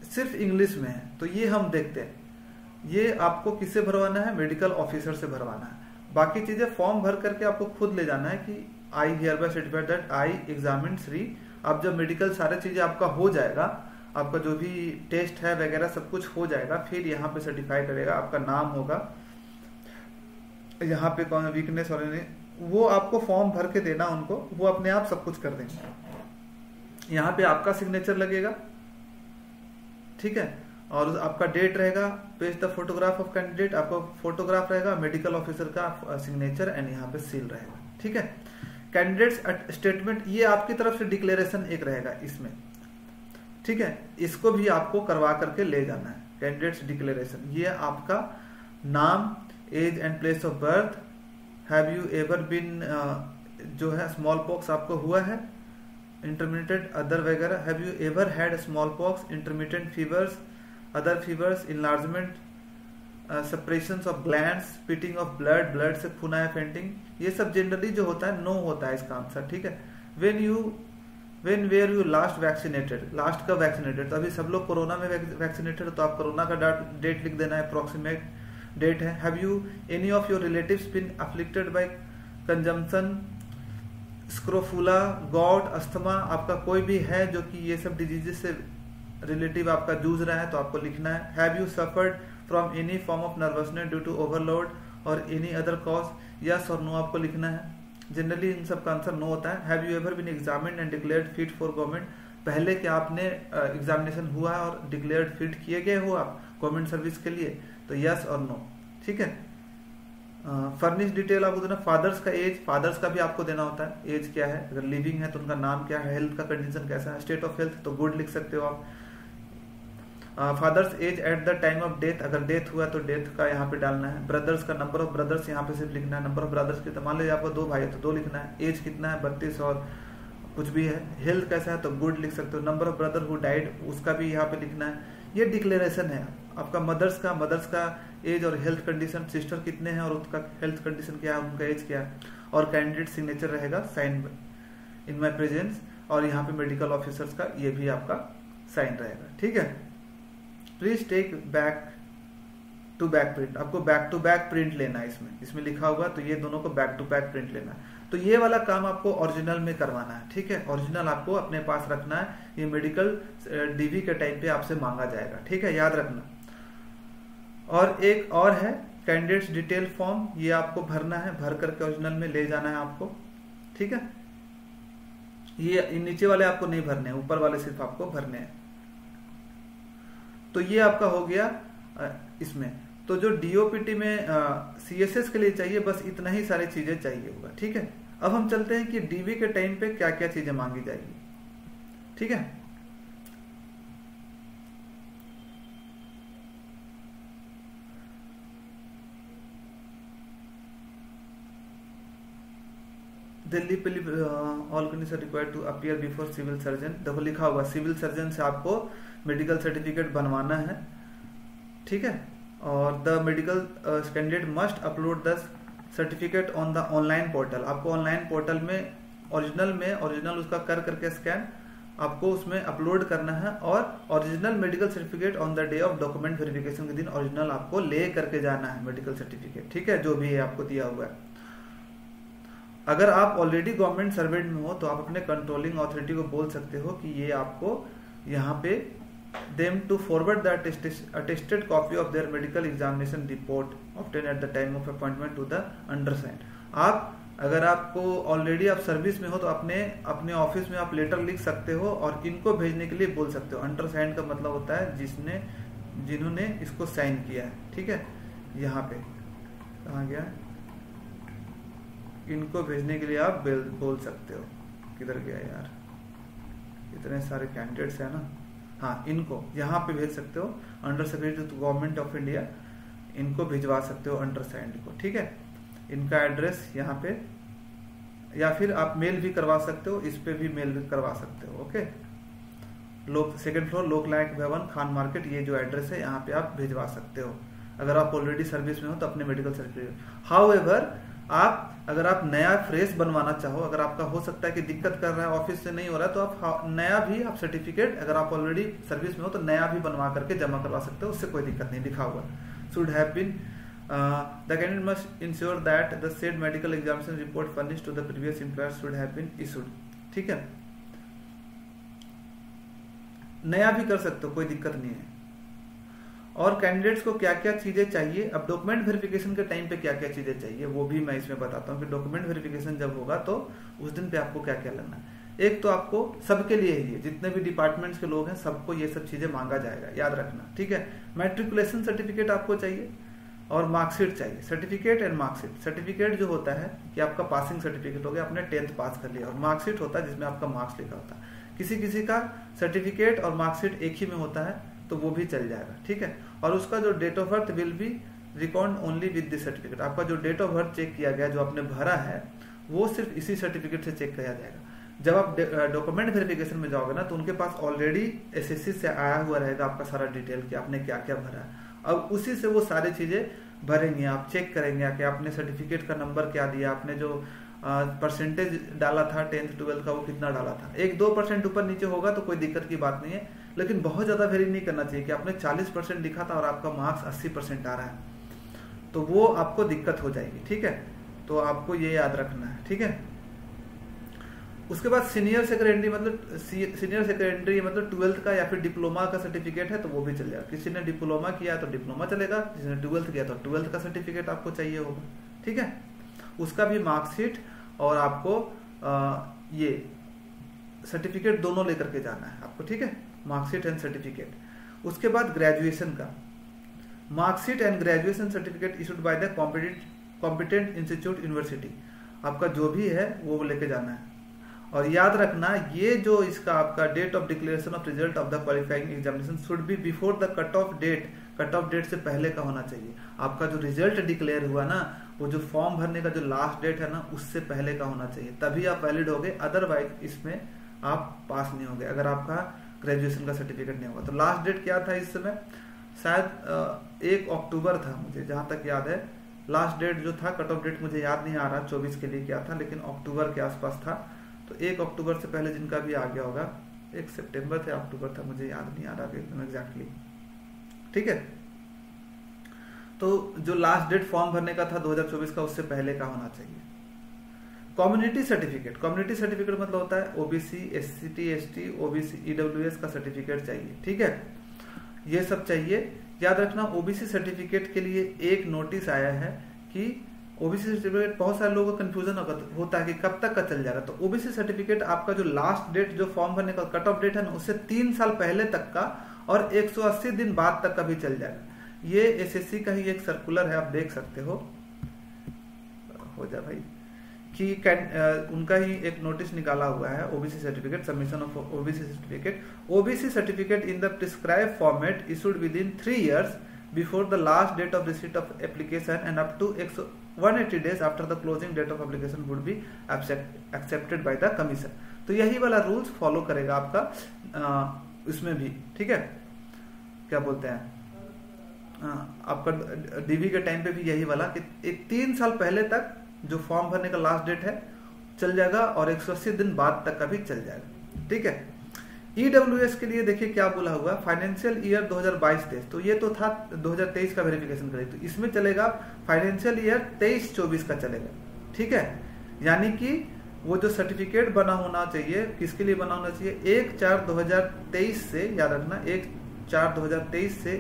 सिर्फ इंग्लिश में है, तो ये हम देखते हैं। ये आपको किससे भरवाना है, मेडिकल ऑफिसर से भरवाना है। बाकी चीजें फॉर्म भर करके आपको खुद ले जाना है कि I hear bye certified that I examine Shri आप जब मेडिकल सारी चीजें आपका हो जाएगा, आपका जो भी टेस्ट है वगैरह सब कुछ हो जाएगा, फिर यहाँ पे सर्टिफाई करेगा, आपका नाम होगा, यहाँ पे कौन वीकनेस और वो आपको फॉर्म भर के देना उनको, वो अपने आप सब कुछ कर देंगे। यहाँ पे आपका सिग्नेचर लगेगा, ठीक है, और आपका डेट रहेगा, page the photograph of candidate, आपका फोटोग्राफ रहेगा, मेडिकल ऑफिसर का सिग्नेचर एंड यहाँ पे सील रहेगा, ठीक है। कैंडिडेट स्टेटमेंट, ये आपकी तरफ से डिक्लेरेशन एक रहेगा इसमें, ठीक है, इसको भी आपको करवा करके ले जाना है। कैंडिडेट्स डिक्लेरेशन, ये आपका नाम, age and place of birth, have you ever been जो है स्मॉल पॉक्स आपको हुआ है, इंटरमीडिएट अदर वगैरह, have you ever had smallpox, intermediate fevers, other fevers, enlargement, separation of glands, spitting of blood, blood से खून आया, fainting, ये सब जनरली जो होता है नो होता है इसका आंसर, ठीक है। When were you last vaccinated, last का वैक्सीनेटेड, तो अभी सब लोग कोरोना में वैक्सीनेटेड, तो आप कोरोना का डेट लिख देना है, अप्रोक्सीमेट डेट है। Have you any of your relatives been afflicted by consumption, scrofula, gout, asthma, आपका कोई भी है जो कि ये सब डिजीजेस से रिलेटिव आपका जूझ रहा है तो आपको लिखना है। Have you suffered from any form of nervousness due to overload और एनी अदर कॉज, यस और नो आपको लिखना है। जनरली इन सब का आंसर नो होता है। Have you ever been examined and declared fit for government, पहले क्या आपने एग्जामिनेशन हुआ है और डिक्लेयर्ड फिट किए गए हो आप गवर्नमेंट सर्विस के लिए, तो यस और नो, ठीक है। फर्निश डिटेल आपको देना, फादर्स का एज, फादर्स का भी आपको देना होता है, एज क्या है, अगर लिविंग है तो उनका नाम क्या है, हेल्थ का कंडीशन कैसा है, स्टेट ऑफ हेल्थ तो गुड लिख सकते हो आप। Father's age at the time of death, अगर डेथ हुआ तो डेथ का यहाँ पे डालना है। ब्रदर्स का नंबर ऑफ ब्रदर्स यहाँ पे सिर्फ लिखना है, नंबर ऑफ ब्रदर्स कितना, मान लीजिए आपको 2 भाई है तो 2 लिखना है। एज कितना है, 32 और कुछ भी है। हेल्थ कैसा है तो गुड लिख सकते हो। Number of brother who died, उसका भी यहाँ पे लिखना है। ये डिक्लेरेशन है आपका मदर्स का एज और हेल्थ कंडीशन, सिस्टर कितने हैं और उसका हेल्थ कंडीशन क्या है, उनका एज क्या है, और कैंडिडेट सिग्नेचर रहेगा साइन इन माई प्रेजेंस, और यहाँ पे मेडिकल ऑफिसर्स का ये भी आपका साइन रहेगा, ठीक है। Please take back to back print, आपको बैक टू बैक प्रिंट लेना है, इसमें लिखा हुआ, तो ये दोनों को बैक टू बैक प्रिंट लेना है। तो ये वाला काम आपको ओरिजिनल में करवाना है, ठीक है, ओरिजिनल आपको अपने पास रखना है, ये मेडिकल डीवी के टाइम पे आपसे मांगा जाएगा, ठीक है, याद रखना। और एक और है कैंडिडेट्स डिटेल फॉर्म, ये आपको भरना है, भर करके ओरिजिनल में ले जाना है आपको, ठीक है। ये नीचे वाले आपको नहीं भरने हैं, ऊपर वाले सिर्फ आपको भरने हैं। तो ये आपका हो गया इसमें। तो जो डीओपीटी में सीएसएस के लिए चाहिए बस इतना ही सारी चीजें चाहिए होगा, ठीक है। अब हम चलते हैं कि डीवी के टाइम पे क्या क्या चीजें मांगी जाएगी, ठीक है। Delhi all condition required to appear before civil surgeon, देखो लिखा हुआ सिविल सर्जन से आपको मेडिकल सर्टिफिकेट बनवाना है, ठीक है। और the medical candidate must upload the certificate on the online portal, आपको ऑनलाइन पोर्टल में ओरिजिनल उसका कर करके स्कैन आपको उसमें अपलोड करना है, और original medical certificate on the day of document verification के दिन ओरिजिनल आपको ले करके जाना है मेडिकल सर्टिफिकेट, ठीक है, जो भी है आपको दिया हुआ है। अगर आप ऑलरेडी गवर्नमेंट सर्वेंट में हो तो आप अपने कंट्रोलिंग अथॉरिटी को बोल सकते हो कि ये आपको यहाँ पे them to forward the attested copy of their medical examination report obtained at the time of appointment to the undersigned। आप अगर आपको ऑलरेडी आप सर्विस में हो तो अपने ऑफिस में आप लेटर लिख सकते हो और इनको भेजने के लिए बोल सकते हो। अंडरसाइंड का मतलब होता है जिन्होंने इसको साइन किया है, ठीक है। यहाँ पे कहाँ गया, इनको भेजने के लिए आप बोल सकते हो। किधर गया यार, इतने सारे कैंडिडेट्स है ना, हाँ, इनको यहाँ पे भेज सकते हो, under secretary to government of India, इनको भिजवा सकते हो अंडरसाइंड को, ठीक है। इनका एड्रेस यहाँ पे, या फिर आप मेल भी करवा सकते हो, इस पे भी मेल भी करवा सकते हो, ओके। सेकंड फ्लोर लोकनायक भवन, खान मार्केट, ये जो एड्रेस है यहाँ पे आप भिजवा सकते हो अगर आप ऑलरेडी सर्विस में हो तो अपने मेडिकल सर्टिफिकेट। हाउएवर अगर आप नया फ्रेश बनवाना चाहो, अगर आपका हो सकता है कि दिक्कत कर रहा है ऑफिस से नहीं हो रहा है, तो आप नया भी आप सर्टिफिकेट, अगर आप ऑलरेडी सर्विस में हो तो नया भी बनवा करके जमा करवा सकते हो, उससे कोई दिक्कत नहीं। लिखा हुआ should have been the candidate must ensure that the said medical examination report furnished to the previous employer should have been issued, ठीक है। नया भी कर सकते हो, कोई दिक्कत नहीं है। और कैंडिडेट्स को क्या क्या चीजें चाहिए, अब डॉक्यूमेंट वेरिफिकेशन के टाइम पे क्या क्या चीजें चाहिए वो भी मैं इसमें बताता हूँ कि डॉक्यूमेंट वेरिफिकेशन जब होगा तो उस दिन पे आपको क्या क्या लेना है। एक तो आपको सबके लिए ही है, जितने भी डिपार्टमेंट्स के लोग हैं सबको ये सब चीजें मांगा जाएगा, याद रखना, ठीक है। मैट्रिकुलेशन सर्टिफिकेट आपको चाहिए और मार्कशीट चाहिए। सर्टिफिकेट एंड मार्कशीट, सर्टिफिकेट जो होता है कि आपका पासिंग सर्टिफिकेट हो गया, आपने 10th पास कर लिया, और मार्कशीट होता है जिसमें आपका मार्क्स लिखा होता है। किसी किसी का सर्टिफिकेट और मार्कशीट एक ही में होता है तो वो भी चल जाएगा, ठीक है। और उसका जो date of birth will be record only with this certificate, आपका जो डेट ऑफ बर्थ चेक किया गया जो आपने भरा है वो सिर्फ इसी सर्टिफिकेट से चेक किया जाएगा। जब आप डॉक्यूमेंट वेरिफिकेशन में जाओगे ना तो उनके पास ऑलरेडी एसएससी से आया हुआ रहेगा आपका सारा डिटेल कि आपने क्या क्या भरा है। अब उसी से वो सारी चीजें भरेंगे, आप चेक करेंगे कि आपने सर्टिफिकेट का नंबर क्या दिया, आपने जो परसेंटेज डाला था 10th 12th का वो कितना डाला था। 1-2% ऊपर नीचे होगा तो कोई दिक्कत की बात नहीं है, लेकिन बहुत ज्यादा वेरी नहीं करना चाहिए कि आपने 40% लिखा था और आपका मार्क्स 80% आ रहा है, तो वो आपको दिक्कत हो जाएगी, ठीक है। तो आपको ये याद रखना है, ठीक है। उसके बाद सीनियर सेकेंडरी मतलब 12th का या फिर डिप्लोमा का सर्टिफिकेट है तो वो भी चल जाएगा। किसी ने डिप्लोमा किया तो डिप्लोमा चलेगा, जिसने 12th किया तो 12th का सर्टिफिकेट आपको चाहिए होगा, ठीक है। उसका भी मार्कशीट और आपको ये सर्टिफिकेट दोनों लेकर के जाना है आपको, ठीक है, मार्कशीट एंड सर्टिफिकेट। उसके बाद ग्रेजुएशन का marksheet and graduation certificate issued by the competent institute university, आपका जो भी है वो लेके जाना है। और याद रखना ये जो इसका आपका date of declaration of result of the qualifying examination should be before the cut off date से पहले का होना चाहिए। आपका जो रिजल्ट डिक्लेयर हुआ ना, वो जो फॉर्म भरने का जो लास्ट डेट है ना उससे पहले का होना चाहिए, तभी आप वैलिड होगे, अदरवाइज इसमें आप पास नहीं होंगे अगर आपका ग्रेजुएशन का सर्टिफिकेट नहीं होगा। तो लास्ट डेट क्या था इस समय, शायद 1 अक्टूबर था, मुझे जहां तक याद है। लास्ट डेट जो था, कट ऑफ डेट मुझे याद नहीं आ रहा 24 के लिए क्या था, लेकिन अक्टूबर के आसपास था। तो 1 अक्टूबर से पहले जिनका भी आ गया होगा, 1 सितंबर था अक्टूबर था, मुझे याद नहीं आ रहा एकदम एग्जैक्टली, ठीक है। तो जो लास्ट डेट फॉर्म भरने का था 2024 का, उससे पहले का होना चाहिए। कम्युनिटी सर्टिफिकेट मतलब होता है OBC, SC ST, OBC, EWS का सर्टिफिकेट चाहिए, ठीक है, ये सब चाहिए। याद रखना ओबीसी सर्टिफिकेट के लिए एक नोटिस आया है कि ओबीसी सर्टिफिकेट, बहुत सारे लोगों का कंफ्यूजन होता है कि कब तक का चल जाएगा। तो ओबीसी सर्टिफिकेट आपका जो लास्ट डेट जो फॉर्म भरने का कट ऑफ डेट है ना, उससे 3 साल पहले तक का और 180 दिन बाद तक का भी चल जाएगा। ये एसएससी का ही एक सर्कुलर है, आप देख सकते हो जा भाई, कि उनका ही एक नोटिस निकाला हुआ है, OBC certificate, submission of OBC certificate in the prescribe format issued within 3 years before the last date of receipt of application and up to 180 days after the closing date of application would be accepted by the commission. तो यही वाला rules follow करेगा आपका इसमें भी, ठीक है, क्या बोलते हैं आपका डीवी के टाइम पे भी यही वाला कि 3 साल पहले तक जो फॉर्म भरने का लास्ट डेट है चल जाएगा और 180 दिन बाद तक का भी चल जाएगा, ठीक है। ईडब्ल्यूएस के लिए देखिए क्या बोला हुआ, फाइनेंशियल ईयर 2022-23, तो ये तो था 2023 का वेरिफिकेशन करें, तो इसमें चलेगा फाइनेंशियल ईयर 23-24 का चलेगा, ठीक है। यानी कि वो जो सर्टिफिकेट बना होना चाहिए, किसके लिए बना होना चाहिए, 1/4/2023 से, याद रखना 1/4/2023 से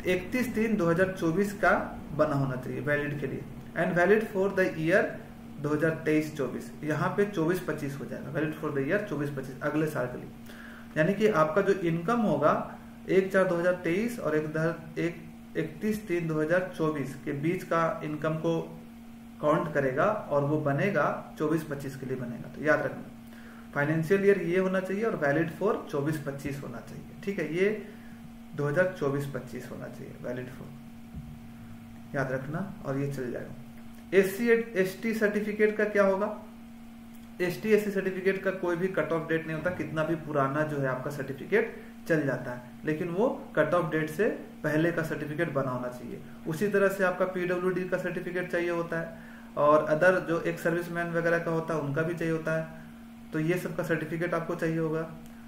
31/3/2024 का बना होना चाहिए वैलिड के लिए, and valid for the year 2023-24, यहाँ पे 24-25 हो जाएगा, वैलिड फॉर द ईयर 24-25 अगले साल के लिए। यानी कि आपका जो इनकम होगा 1/4/2023 और 31/3/2024 के बीच का इनकम को काउंट करेगा और वो बनेगा 24-25 के लिए बनेगा। तो याद रखना फाइनेंशियल ईयर ये होना चाहिए और वैलिड फॉर 24-25 होना चाहिए, ठीक है, ये 2024-25 होना चाहिए वैलिड फॉर, याद रखना, और ये चल जाएगा। एससी एसटी सर्टिफिकेट का क्या होगा, एसटी एससी सर्टिफिकेट का कोई भी कट ऑफ डेट नहीं होता, कितना भी पुराना जो है आपका सर्टिफिकेट चल जाता है, लेकिन वो कट ऑफ डेट से पहले का सर्टिफिकेट बना होना चाहिए। उसी तरह से आपका पीडब्ल्यूडी का सर्टिफिकेट चाहिए होता है, और अदर जो एक सर्विसमैन वगैरह का होता है उनका भी चाहिए होता है, तो ये सब का सर्टिफिकेट आपको चाहिए होगा।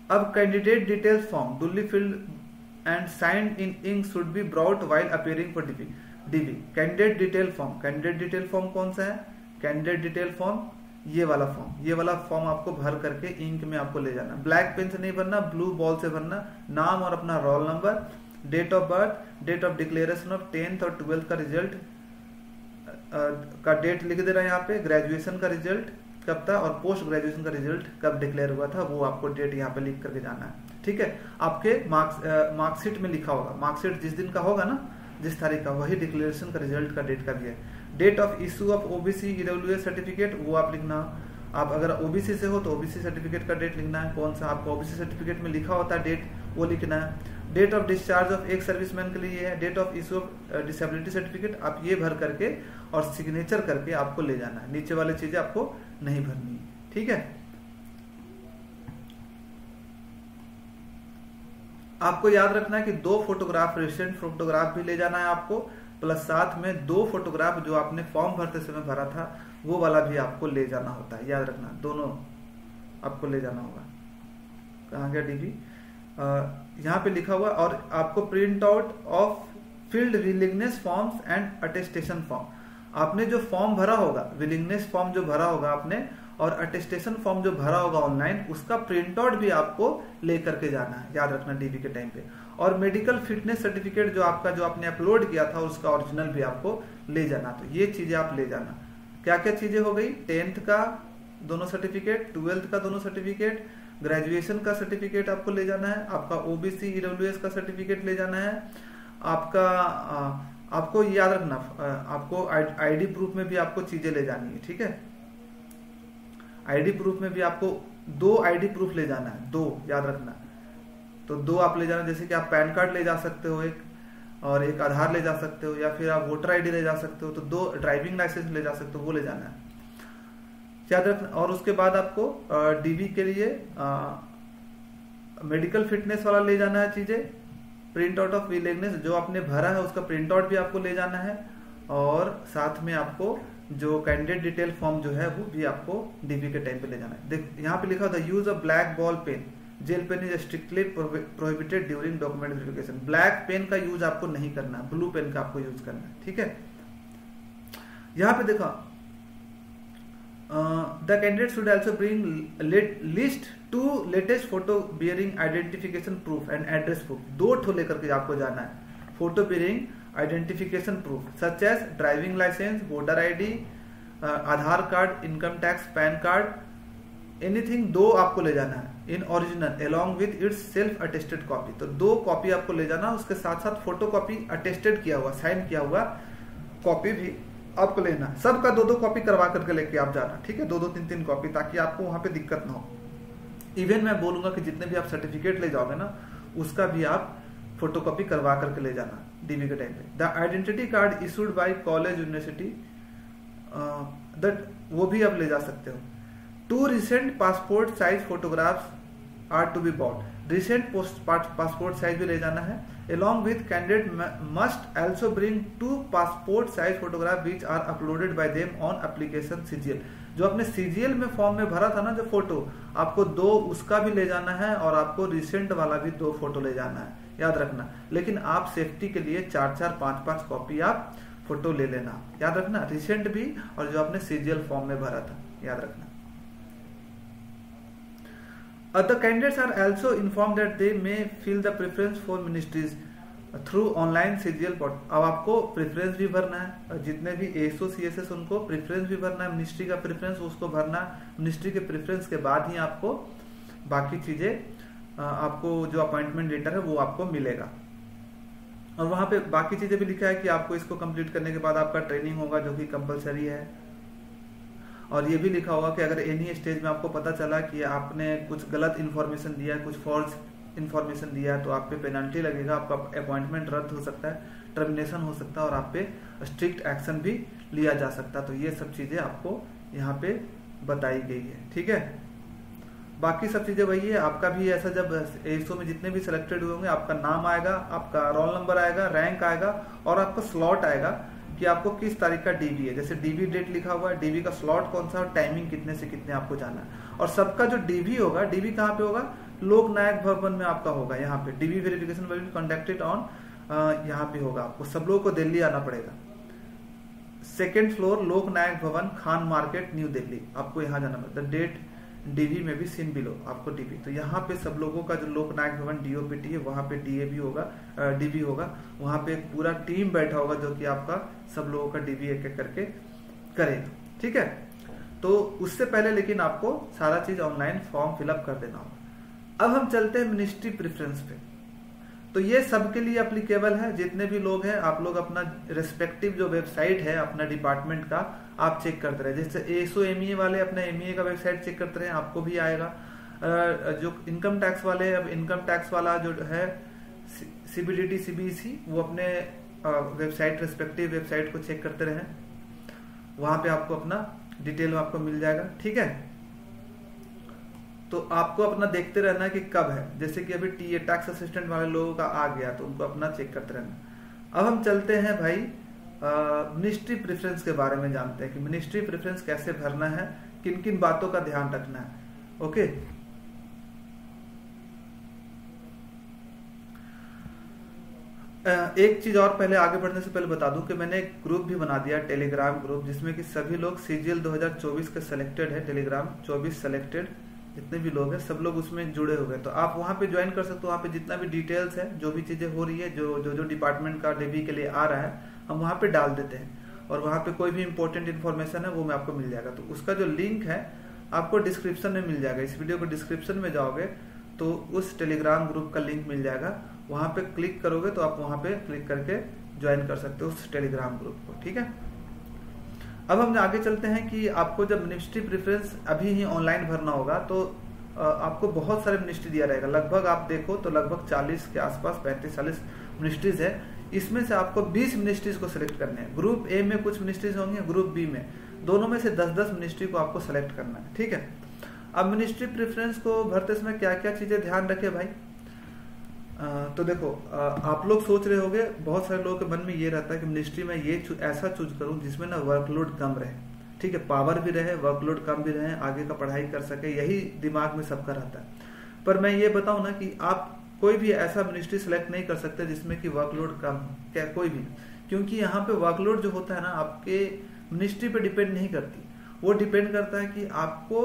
अब candidate details form duly filled and signed in ink should be brought while appearing for DV. Candidate detail form कौन सा है, कैंडिडेट डिटेल फॉर्म ये वाला फॉर्म आपको भर करके इंक में आपको ले जाना। ब्लैक पेन से नहीं भरना, ब्लू बॉल से भरना। नाम और अपना roll number, date of birth, date of declaration of 10th और 12th का रिजल्ट का डेट लिख देना यहाँ पे, ग्रेजुएशन का रिजल्ट कब था और पोस्ट ग्रेजुएशन का रिजल्ट कब डिक्लेयर हुआ था वो आपको डेट यहाँ पे लिख करके जाना है। ठीक है, आपके मार्कशीट में लिखा होगा, मार्कशीट जिस दिन का होगा ना, जिस तारीख का, वही डिक्लेरेशन का रिजल्ट का डेट का भी है। Date of issue of OBC EWS certificate वो आप लिखना। आप अगर ओबीसी से हो तो ओबीसी सर्टिफिकेट का डेट लिखना है, कौन सा आपको ओबीसी सर्टिफिकेट में लिखा होता है डेट वो लिखना है। डेट ऑफ डिस्चार्ज ऑफ एक सर्विसमैन के लिए है। Date of issue of disability certificate आप ये भर करके और सिग्नेचर करके आपको ले जाना है, नीचे वाली चीजें आपको नहीं भरनी है। ठीक है, आपको याद रखना है कि 2 फोटोग्राफ, रिसेंट फोटोग्राफ भी ले जाना है आपको, प्लस साथ में 2 फोटोग्राफ जो आपने फॉर्म भरते समय भरा था वो वाला भी आपको ले जाना होता है, याद रखना, दोनों आपको ले जाना होगा। कहाँ गया डीबी, यहाँ पे लिखा हुआ। और आपको print out of field willingness forms and attestation form, आपने जो फॉर्म भरा होगा, विलिंगनेस फॉर्म जो भरा होगा आपने और अटेस्टेशन फॉर्म जो भरा होगा ऑनलाइन, उसका प्रिंट आउट भी आपको लेकर के जाना है, याद रखना डीबी के टाइम पे। और मेडिकल फिटनेस सर्टिफिकेट जो आपने अपलोड किया था उसका ओरिजिनल भी आपको ले जाना। तो ये चीजें आप ले जाना। क्या क्या चीजें हो गई, 10th का दोनों सर्टिफिकेट, 12th का दोनों सर्टिफिकेट, ग्रेजुएशन का सर्टिफिकेट आपको ले जाना है, आपका ओबीसी ईडब्ल्यूएस का सर्टिफिकेट ले जाना है, आपका आपको याद रखना आपको आईडी प्रूफ में भी आपको चीजें ले जानी है। ठीक है, आईडी प्रूफ में भी आपको 2 आईडी प्रूफ ले जाना है, 2 याद रखना। तो 2 आप ले जाना, जैसे कि आप पैन कार्ड ले जा सकते हो एक, और एक आधार ले जा सकते हो, या फिर आप वोटर आईडी ले जा सकते हो, तो 2 ड्राइविंग लाइसेंस ले जा सकते हो, वो ले जाना है, याद रखना। और उसके बाद आपको डीबी के लिए मेडिकल फिटनेस वाला ले जाना है चीजें, प्रिंट आउट ऑफ विलिंगनेस जो आपने भरा है उसका प्रिंट आउट भी आपको ले जाना है, और साथ में आपको जो कैंडिडेट डिटेल फॉर्म जो है वो भी आपको डीबी के टाइम पे ले जाना है। देख यहाँ पे लिखा होता है use of black ball pen, gel pen is strictly prohibited during document verification. Black pen का यूज आपको नहीं करना है, ब्लू पेन का आपको यूज करना है। ठीक है, यहाँ पे देखो the candidate should also bring list 2 latest photo bearing identification proof and address proof. 2 ठो लेकर के आपको जाना है, photo bearing identification proof such as driving licence, voter ID, Aadhaar card, income tax, PAN card, anything 2 आपको ले जाना है in original along with its self attested copy. तो 2 कॉपी आपको ले जाना, उसके साथ साथ फोटो कॉपी अटेस्टेड किया हुआ, साइन किया हुआ कॉपी भी आपको लेना है। सबका 2-2 कॉपी करवा करके लेके आप जाना। ठीक है, 2-2 3-3 कॉपी, ताकि आपको वहां पे दिक्कत ना हो। इवन मैं बोलूंगा कि जितने भी आप सर्टिफिकेट ले जाओगे ना उसका भी आप फोटोकॉपी करवा करके ले जाना डीबी के टाइम पे। The identity card issued by college university, that वो भी आप ले जा सकते हो। 2 recent passport size photographs are to be bought, recent passport size भी ले जाना है। along with candidate must also bring 2 passport size photograph which are uploaded by them on application CGL। जो आपने CGL में फॉर्म में भरा था ना जो फोटो, आपको 2 उसका भी ले जाना है, और आपको रिसेंट वाला भी 2 फोटो ले जाना है, याद रखना। लेकिन आप सेफ्टी के लिए 4-4 5-5 कॉपी आप फोटो ले लेना, याद रखना, रिसेंट भी और जो आपने CGL फॉर्म में भरा था, याद रखना। The candidates are also informed that they may fill the preference for ministries through online CGL portal। अब आपको प्रेफरेंस भी भरना है, जितने भी ASO CSS उनको प्रेफरेंस भी भरना है, मिनिस्ट्री का प्रेफरेंस उसको भरना है। मिनिस्ट्री के प्रेफरेंस के बाद ही आपको बाकी चीजें आपको जो अपॉइंटमेंट लेटर है वो आपको मिलेगा। और वहां पे बाकी चीजें भी लिखा है कि आपको इसको कंप्लीट करने के बाद आपका ट्रेनिंग होगा जो कि कंपलसरी है। और ये भी लिखा होगा कि अगर एनी स्टेज में आपको पता चला कि आपने कुछ गलत इन्फॉर्मेशन दिया है, कुछ फॉल्स इन्फॉर्मेशन दिया है, तो आप पे पेनल्टी लगेगा, आपका अपॉइंटमेंट रद्द हो सकता है, टर्मिनेशन हो सकता है, और आप पे स्ट्रिक्ट एक्शन भी लिया जा सकता है। तो ये सब चीजें आपको यहाँ पे बताई गई है। ठीक है, बाकी सब चीजें वही है। आपका भी ऐसा जब ASO में जितने भी सिलेक्टेड हुए होंगे, आपका नाम आएगा, आपका रोल नंबर आएगा, रैंक आएगा, और आपका स्लॉट आएगा कि आपको किस तारीख का डीबी है। जैसे डीबी डेट लिखा हुआ है, डीबी का स्लॉट कौन सा, और टाइमिंग कितने से कितने आपको जाना है। और सबका जो डीबी होगा, डीबी कहाँ पे होगा, लोक नायक भवन में आपका होगा। यहाँ पे dB verification will be conducted on, यहाँ पे होगा। आपको सब लोगों को दिल्ली आना पड़ेगा, 2nd फ्लोर लोक नायक भवन, खान मार्केट, न्यू दिल्ली। आपको यहाँ जाना पड़ता है। डेट डीवी में भी सीन बिलो, आपको डीबी। तो यहाँ पे सब लोगों का जो लोक नायक भवन डीओपीटी है वहाँ पे डीएबी होगा, डीबी होगा। वहाँ पे एक पूरा टीम बैठा होगा जो कि आपका सब लोगों का डीबी एक एक करके करेगा, ठीक है। तो उससे पहले लेकिन आपको सारा चीज ऑनलाइन फॉर्म फिलअप कर देना होगा। अब हम चलते हैं मिनिस्ट्री प्रेफरेंस पे। तो ये सबके लिए एप्लीकेबल है, जितने भी लोग हैं। आप लोग अपना रेस्पेक्टिव जो वेबसाइट है अपना डिपार्टमेंट का आप चेक करते रहे। जैसे एसओ एमईए वाले अपना एमईए का वेबसाइट चेक करते रहे, आपको भी आएगा। जो इनकम टैक्स वाले, अब इनकम टैक्स वाला जो है सीबीडीटी सीबीसी, वो अपने वेबसाइट रेस्पेक्टिव वेबसाइट को चेक करते रहे, वहां पे आपको अपना डिटेल आपको मिल जाएगा, ठीक है। तो आपको अपना देखते रहना है कि कब है। जैसे कि अभी टीए टैक्स असिस्टेंट वाले लोगों का आ गया तो उनको अपना चेक करते रहना। अब हम चलते हैं भाई मिनिस्ट्री प्रेफरेंस के बारे में जानते हैं कि मिनिस्ट्री प्रेफरेंस कैसे भरना है, किन किन बातों का ध्यान रखना है। ओके, एक चीज और पहले आगे बढ़ने से पहले बता दूं कि मैंने एक ग्रुप भी बना दिया, टेलीग्राम ग्रुप, जिसमें कि सभी लोग सीजीएल 2024 के सिलेक्टेड है। टेलीग्राम 24 सिलेक्टेड जितने भी लोग हैं सब लोग उसमें जुड़े हुए हैं। तो आप वहां पे ज्वाइन कर सकते हो। वहां पे जितना भी डिटेल्स है, जो भी चीजें हो रही है, जो डिपार्टमेंट का डीबी के लिए आ रहा है, हम वहां पे डाल देते हैं। और वहां पे कोई भी इंपॉर्टेंट इन्फॉर्मेशन है वो मैं आपको मिल जाएगा। तो उसका जो लिंक है आपको डिस्क्रिप्शन में मिल जाएगा। इस वीडियो को डिस्क्रिप्शन में जाओगे तो उस टेलीग्राम ग्रुप का लिंक मिल जाएगा। वहां पे क्लिक करोगे तो आप वहां पे क्लिक करके ज्वाइन कर सकते हो उस टेलीग्राम ग्रुप को, ठीक है। अब हम आगे चलते हैं कि आपको जब मिनिस्ट्री प्रेफरेंस अभी ही ऑनलाइन भरना होगा तो आपको बहुत सारे मिनिस्ट्री दिया रहेगा। लगभग आप देखो तो लगभग 40 के आसपास 35-40 मिनिस्ट्रीज है। इसमें से आपको 20 मिनिस्ट्रीज को सिलेक्ट करने हैं। ग्रुप ए में कुछ मिनिस्ट्रीज होंगे, ग्रुप बी में, दोनों में से 10-10 मिनिस्ट्री को आपको सिलेक्ट करना है, ठीक है। अब मिनिस्ट्री प्रेफरेंस को भरते समय क्या क्या चीजें ध्यान रखे भाई। तो देखो, आप लोग सोच रहे होंगे, बहुत सारे लोगों के मन में ये रहता है कि मिनिस्ट्री में ये ऐसा चूज करूं जिसमें ना वर्कलोड कम रहे, ठीक है, पावर भी रहे, वर्कलोड कम भी रहे, आगे का पढ़ाई कर सके, यही दिमाग में सबका रहता है। पर मैं ये बताऊं ना कि आप कोई भी ऐसा मिनिस्ट्री सेलेक्ट नहीं कर सकते जिसमें कि वर्कलोड कम हो, क्या कोई भी, क्योंकि यहाँ पे वर्कलोड जो होता है ना आपके मिनिस्ट्री पे डिपेंड नहीं करती। वो डिपेंड करता है कि आपको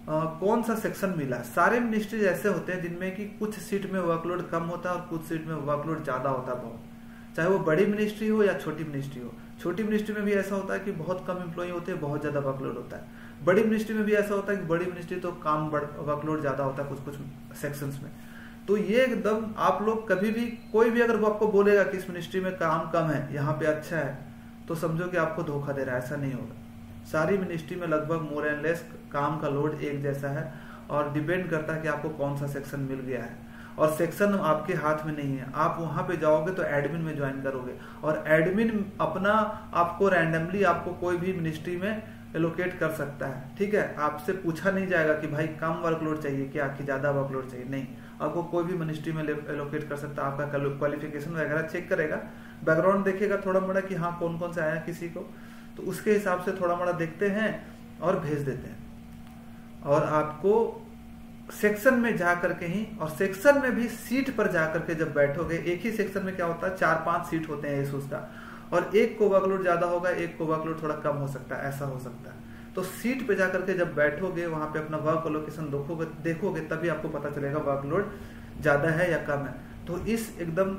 कौन सा सेक्शन मिला है। सारे मिनिस्ट्रीज ऐसे होते हैं जिनमें कि कुछ सीट में वर्कलोड कम होता है और कुछ सीट में वर्कलोड ज्यादा होता है बहुत, चाहे वो बड़ी मिनिस्ट्री हो या छोटी मिनिस्ट्री हो। छोटी मिनिस्ट्री में भी ऐसा होता है कि बहुत कम एम्प्लॉय होते हैं, बहुत ज्यादा वर्कलोड होता है। बड़ी मिनिस्ट्री में भी ऐसा होता है कि बड़ी मिनिस्ट्री तो काम वर्कलोड ज्यादा होता है कुछ कुछ सेक्शंस में। तो ये एकदम आप लोग कभी भी, कोई भी अगर वो आपको बोलेगा कि इस मिनिस्ट्री में काम कम है, यहाँ पे अच्छा है, तो समझो कि आपको धोखा दे रहा है। ऐसा नहीं होगा। सारी मिनिस्ट्री में लगभग मोर एंड लेस काम का लोड एक जैसा है और डिपेंड करता है कि आपको कौन सा सेक्शन मिल गया है। और सेक्शन आपके हाथ में नहीं है। आप वहां पे जाओगे तो एडमिन में ज्वाइन करोगे और एडमिन अपना आपको रैंडमली आपको कोई भी मिनिस्ट्री में एलोकेट कर सकता है, ठीक है। आपसे पूछा नहीं जाएगा कि भाई कम वर्कलोड चाहिए क्या, कि ज्यादा वर्कलोड चाहिए, नहीं। आपको कोई भी मिनिस्ट्री में एलोकेट कर सकता है। आपका क्वालिफिकेशन वगैरह चेक करेगा, बैकग्राउंड देखेगा थोड़ा मोड़ा कि हाँ कौन कौन सा आया किसी को, तो उसके हिसाब से थोड़ा मोड़ा देखते हैं और भेज देते हैं। और आपको सेक्शन में जाकर के ही, और सेक्शन में भी सीट पर जाकर के जब बैठोगे, एक ही सेक्शन में क्या होता है 4-5 सीट होते हैं एसोस का, और एक को वर्कलोड ज्यादा होगा, एक को वर्कलोड थोड़ा कम हो सकता है, ऐसा हो सकता है। तो सीट पे जाकर के जब बैठोगे वहां पे अपना वर्क लोकेशन देखोगे तभी आपको पता चलेगा वर्कलोड ज्यादा है या कम है। तो इस एकदम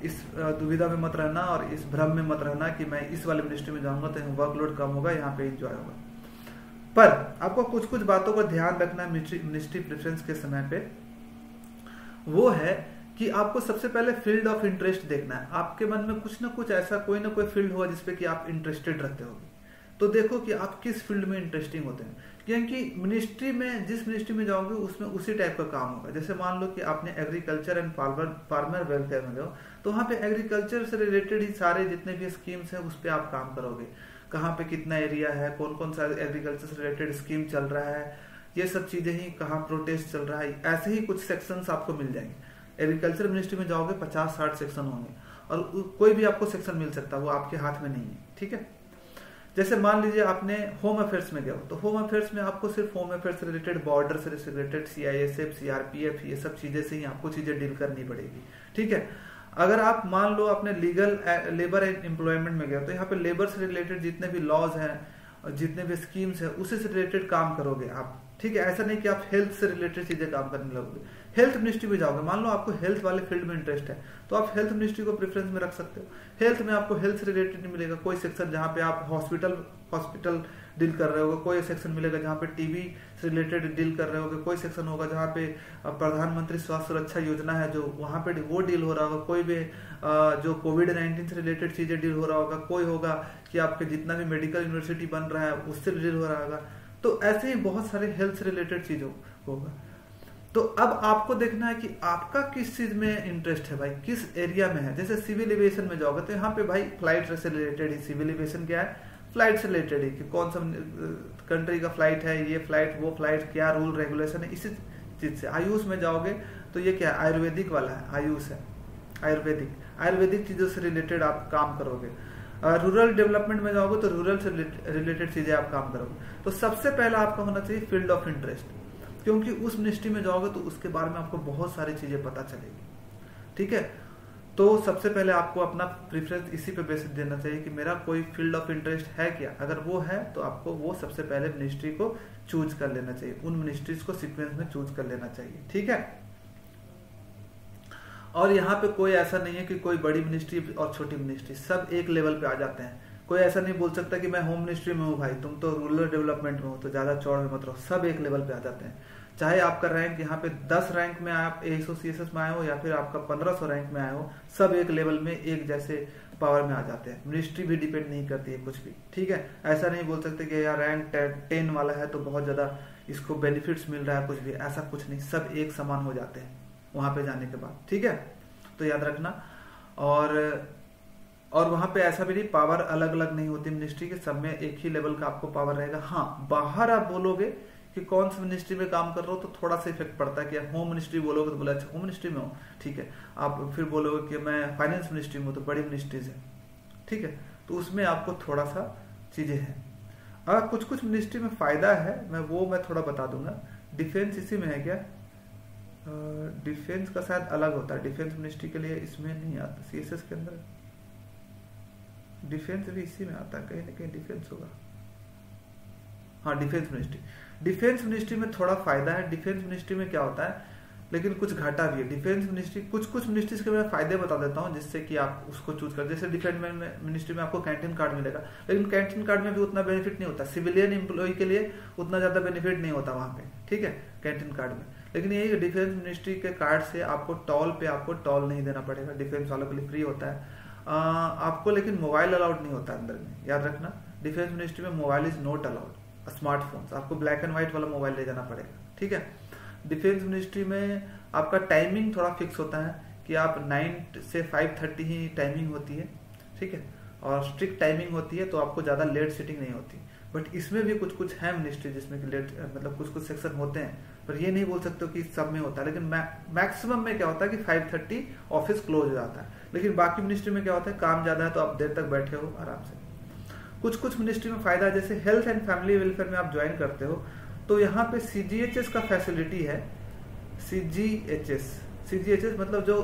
इस दुविधा में मत रहना और इस भ्रम में मत रहना कि मैं इस वाले मिनिस्ट्री में जाऊंगा तो वर्कलोड कम होगा, यहाँ पे एंजॉय होगा। पर आपको कुछ कुछ बातों का ध्यान रखना है मिनिस्ट्री प्रेफरेंस के समय पे। वो है कि आपको सबसे पहले फील्ड ऑफ इंटरेस्ट देखना है। आपके मन में कुछ ना कुछ ऐसा कोई ना कोई फील्ड होगा जिसपे कि आप इंटरेस्टेड रहते होगे, तो देखो कि आप किस फील्ड में इंटरेस्टिंग होते हैं। क्योंकि मिनिस्ट्री में, जिस मिनिस्ट्री में जाओगे उसमें उसी टाइप का काम होगा। जैसे मान लो कि आपने एग्रीकल्चर एंड फार्मर वेलफेयर में जाओ, तो वहां पे एग्रीकल्चर से रिलेटेड ही सारे जितने भी स्कीम्स हैं उस पर आप काम करोगे। कहाँ पे कितना एरिया है, कौन कौन सा एग्रीकल्चर से रिलेटेड स्कीम चल रहा है, ये सब चीजें ही, कहाँ प्रोटेस्ट चल रहा है, ऐसे ही कुछ सेक्शंस आपको मिल जाएंगे। एग्रीकल्चर मिनिस्ट्री में जाओगे 50-60 सेक्शन होंगे और कोई भी आपको सेक्शन मिल सकता है, वो आपके हाथ में नहीं है, ठीक है। जैसे मान लीजिए आपने होम अफेयर्स में गए, तो होम अफेयर्स में आपको सिर्फ होम अफेयर्स से रिलेटेड, बॉर्डर से रिलेटेड, CISF, CRPF, ये सब चीजें से ही आपको चीजें डील करनी पड़ेगी, ठीक है। अगर आप मान लो अपने लीगल लेबर एंड एम्प्लॉयमेंट में गए तो यहाँ पे लेबर से रिलेटेड जितने भी लॉज हैं और जितने भी स्कीम्स हैं उसी से रिलेटेड काम करोगे आप, ठीक है। ऐसा नहीं कि आप हेल्थ से रिलेटेड चीजें काम करने लगोगे। हेल्थ मिनिस्ट्री में जाओगे, मान लो आपको हेल्थ वाले फील्ड में इंटरेस्ट है तो आप हेल्थ मिनिस्ट्री को प्रेफरेंस में रख सकते हो। हेल्थ में आपको हेल्थ से रिलेटेड नहीं मिलेगा कोई सेक्शन जहाँ पे आप हॉस्पिटल डील कर रहे होगे, कोई सेक्शन मिलेगा जहाँ पे टीबी से रिलेटेड डील कर रहे होगे, कोई सेक्शन होगा जहाँ पे प्रधानमंत्री स्वास्थ्य सुरक्षा योजना है जो वहाँ पे वो डील हो रहा होगा, कोई भी जो कोविड-19 से रिलेटेड चीजें डील हो रहा होगा, कोई होगा कि आपके जितना भी मेडिकल यूनिवर्सिटी बन रहा है उससे डील हो रहा होगा। तो ऐसे ही बहुत सारे हेल्थ से रिलेटेड चीजों होगा। तो अब आपको देखना है कि आपका किस चीज में इंटरेस्ट है भाई, किस एरिया में है। जैसे सिविल एविएशन में जाओगे तो यहाँ पे भाई फ्लाइट से रिलेटेड ही, सिविल एविएशन क्या है, फ्लाइट से रिलेटेड ही कि कौन सा कंट्री का फ्लाइट है, ये फ्लाइट वो फ्लाइट, क्या रूल रेगुलेशन है, इसी चीज से। आयुष में जाओगे तो ये क्या है, आयुर्वेदिक वाला है, आयुष है आयुर्वेदिक चीजों से रिलेटेड आप काम करोगे। रूरल डेवलपमेंट में जाओगे तो रूरल से रिलेटेड चीजें आप काम करोगे। तो सबसे पहला आपका होना चाहिए फील्ड ऑफ इंटरेस्ट, क्योंकि उस मिनिस्ट्री में जाओगे तो उसके बारे में आपको बहुत सारी चीजें पता चलेगी, ठीक है। तो सबसे पहले आपको अपना प्रेफरेंस इसी पे बेसिस देना चाहिए कि मेरा कोई फील्ड ऑफ इंटरेस्ट है क्या। अगर वो है तो आपको वो सबसे पहले मिनिस्ट्री को चूज कर लेना चाहिए, उन मिनिस्ट्रीज को सीक्वेंस में चूज कर लेना चाहिए, ठीक है। और यहाँ पे कोई ऐसा नहीं है कि कोई बड़ी मिनिस्ट्री और छोटी मिनिस्ट्री, सब एक लेवल पे आ जाते हैं। कोई ऐसा नहीं बोल सकता कि मैं होम मिनिस्ट्री में हूँ भाई, तुम तो रूरल डेवलपमेंट में हो तो ज्यादा चौड़ में मत रहो। सब एक लेवल पे आ जाते हैं, चाहे आपका रैंक यहाँ पे 10 रैंक में आप ASO/CSS में आए हो या फिर आपका 1500 रैंक में आए हो, सब एक लेवल में एक जैसे पावर में आ जाते हैं। मिनिस्ट्री भी डिपेंड नहीं करती है कुछ भी, ठीक है। ऐसा नहीं बोल सकते कि यार रैंक 10 वाला है तो बहुत ज्यादा इसको बेनिफिट्स मिल रहा है, कुछ भी ऐसा कुछ नहीं, सब एक समान हो जाते हैं वहां पे जाने के बाद, ठीक है। तो याद रखना। और वहां पे ऐसा भी नहीं, पावर अलग अलग नहीं होती मिनिस्ट्री के, सब में एक ही लेवल का आपको पावर रहेगा। हाँ, बाहर आप बोलोगे कि कौन सी मिनिस्ट्री में काम कर रहे हो तो थोड़ा सा इफेक्ट पड़ता है कि होम मिनिस्ट्री बोलोगे तो बोला अच्छा होम मिनिस्ट्री में हो, ठीक है। आप फिर बोलोगे कि मैं फाइनेंस मिनिस्ट्री में हूँ तो बड़ी मिनिस्ट्रीज है, ठीक है। तो उसमें आपको थोड़ा सा चीजें हैं। कुछ मिनिस्ट्री में फायदा है, मैं थोड़ा बता दूंगा। डिफेंस इसी में है क्या, डिफेंस का शायद अलग होता है, डिफेंस मिनिस्ट्री के लिए इसमें नहीं आता, CSS के अंदर डिफेंस भी इसी में आता है, कहीं ना कहीं डिफेंस होगा। हाँ, डिफेंस मिनिस्ट्री में थोड़ा फायदा है। डिफेंस मिनिस्ट्री में क्या होता है, लेकिन कुछ घाटा भी है। डिफेंस मिनिस्ट्री कुछ मिनिस्ट्रीज के मैं फायदे बता देता हूँ जिससे कि आप उसको चूज कर। जैसे डिफेंस मिनिस्ट्री में आपको कैंटीन कार्ड मिलेगा, लेकिन कैंटीन कार्ड में भी उतना बेनिफिट नहीं होता। सिविलियन एम्प्लॉय के लिए उतना ज्यादा बेनिफिट नहीं होता वहां पे, ठीक है, कैंटीन कार्ड में। लेकिन यही डिफेंस मिनिस्ट्री के कार्ड से आपको टॉल नहीं देना पड़ेगा, डिफेंस वालों के लिए फ्री होता है आपको। लेकिन मोबाइल अलाउड नहीं होता अंदर में, याद रखना। डिफेंस मिनिस्ट्री में mobile is not allowed, smartphones आपको ब्लैक एंड व्हाइट वाला मोबाइल ले जाना पड़ेगा, ठीक है। डिफेंस मिनिस्ट्री में आपका टाइमिंग थोड़ा फिक्स होता है कि आप 9 से 5:30 ही टाइमिंग होती है, ठीक है, और स्ट्रिक्ट टाइमिंग होती है, तो आपको ज्यादा लेट सीटिंग नहीं होती। बट इसमें भी कुछ है मिनिस्ट्री जिसमें कि लेट मतलब कुछ सेक्शन होते हैं, पर ये नहीं बोल सकते कि सब में होता है। लेकिन मैक्सिमम में क्या होता है कि 5:30 ऑफिस क्लोज हो जाता है। लेकिन बाकी मिनिस्ट्री में क्या होता है, काम ज्यादा है तो आप देर तक बैठे हो आराम से। कुछ मिनिस्ट्री में फायदा है, जैसे हेल्थ एंड फैमिली वेलफेयर में आप ज्वाइन करते हो तो यहाँ पे CGHS का फैसिलिटी है। CGHS मतलब जो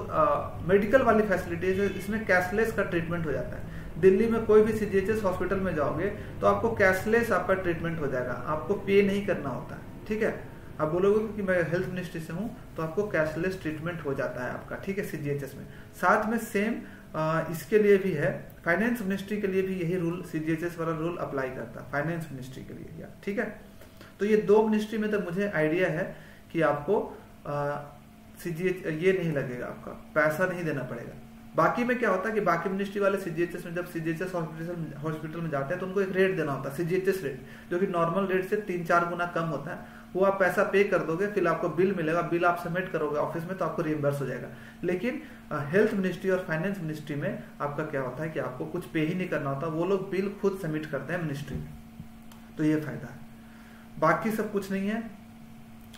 मेडिकल वाली फैसिलिटी है, इसमें कैशलेस का ट्रीटमेंट हो जाता है। दिल्ली में कोई भी CGHS हॉस्पिटल में जाओगे तो आपको कैशलेस आपका ट्रीटमेंट हो जाएगा, आपको पे नहीं करना होता है, ठीक है। आप बोलोगे कि मैं हेल्थ मिनिस्ट्री से हूँ तो आपको कैशलेस ट्रीटमेंट हो जाता है आपका, ठीक है, CGHS में। साथ में सेम इसके लिए भी है, फाइनेंस मिनिस्ट्री के लिए भी यही रूल, CGHS वाला रूल अप्लाई करता है फाइनेंस मिनिस्ट्री के लिए, ठीक है। तो ये 2 मिनिस्ट्री में तो मुझे आइडिया है कि आपको ये नहीं लगेगा, आपका पैसा नहीं देना पड़ेगा। बाकी में क्या होता है कि बाकी मिनिस्ट्री वाले CGHS में जब CGHS हॉस्पिटल में जाते हैं तो उनको एक रेट देना होता है, CGHS रेट, जो कि नॉर्मल रेट से 3-4 गुना कम होता है। वो आप पैसा पे कर दोगे, फिर आपको बिल मिलेगा, बिल आप सबमिट करोगे ऑफिस में तो आपको रिइंबर्स हो जाएगा। लेकिन हेल्थ मिनिस्ट्री और फाइनेंस मिनिस्ट्री में आपका क्या होता है कि आपको कुछ पे ही नहीं करना होता, वो लोग बिल खुद सबमिट करते हैं मिनिस्ट्री में, तो ये फायदा है। बाकी सब कुछ नहीं है।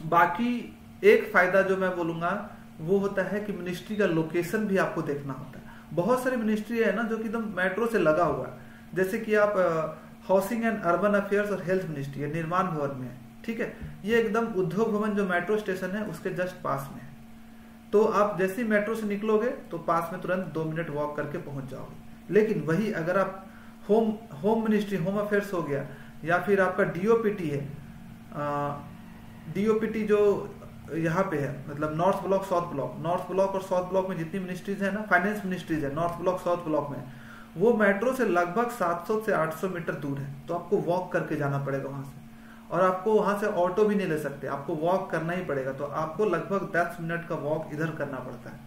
बाकी एक फायदा जो मैं बोलूंगा वो होता है कि मिनिस्ट्री का लोकेशन भी आपको देखना होता है। बहुत सारी मिनिस्ट्री है ना जो कि एकदम मेट्रो से लगा हुआ है, जैसे कि आप हाउसिंग एंड अर्बन अफेयर्स और हेल्थ मिनिस्ट्री है, निर्माण भवन में है, ठीक है। ये एकदम उद्योग भवन जो मेट्रो स्टेशन है उसके जस्ट पास में है, तो आप जैसे ही मेट्रो से निकलोगे तो पास में तुरंत 2 मिनट वॉक करके पहुंच जाओगे। लेकिन वही अगर आप होम मिनिस्ट्री, होम अफेयर्स हो गया, या फिर आपका डीओपीटी है, डीओपीटी जो यहाँ पे है, मतलब north block south block, north block और साउथ ब्लॉक में जितनी मिनिस्ट्रीज है ना, फाइनेंस मिनिस्ट्रीज है नॉर्थ ब्लॉक साउथ ब्लॉक में, वो मेट्रो से लगभग 700 से 800 मीटर दूर है। तो आपको वॉक करके जाना पड़ेगा वहां से, और आपको वहां से ऑटो भी नहीं ले सकते, आपको वॉक करना ही पड़ेगा। तो आपको लगभग 10 मिनट का वॉक इधर करना पड़ता है।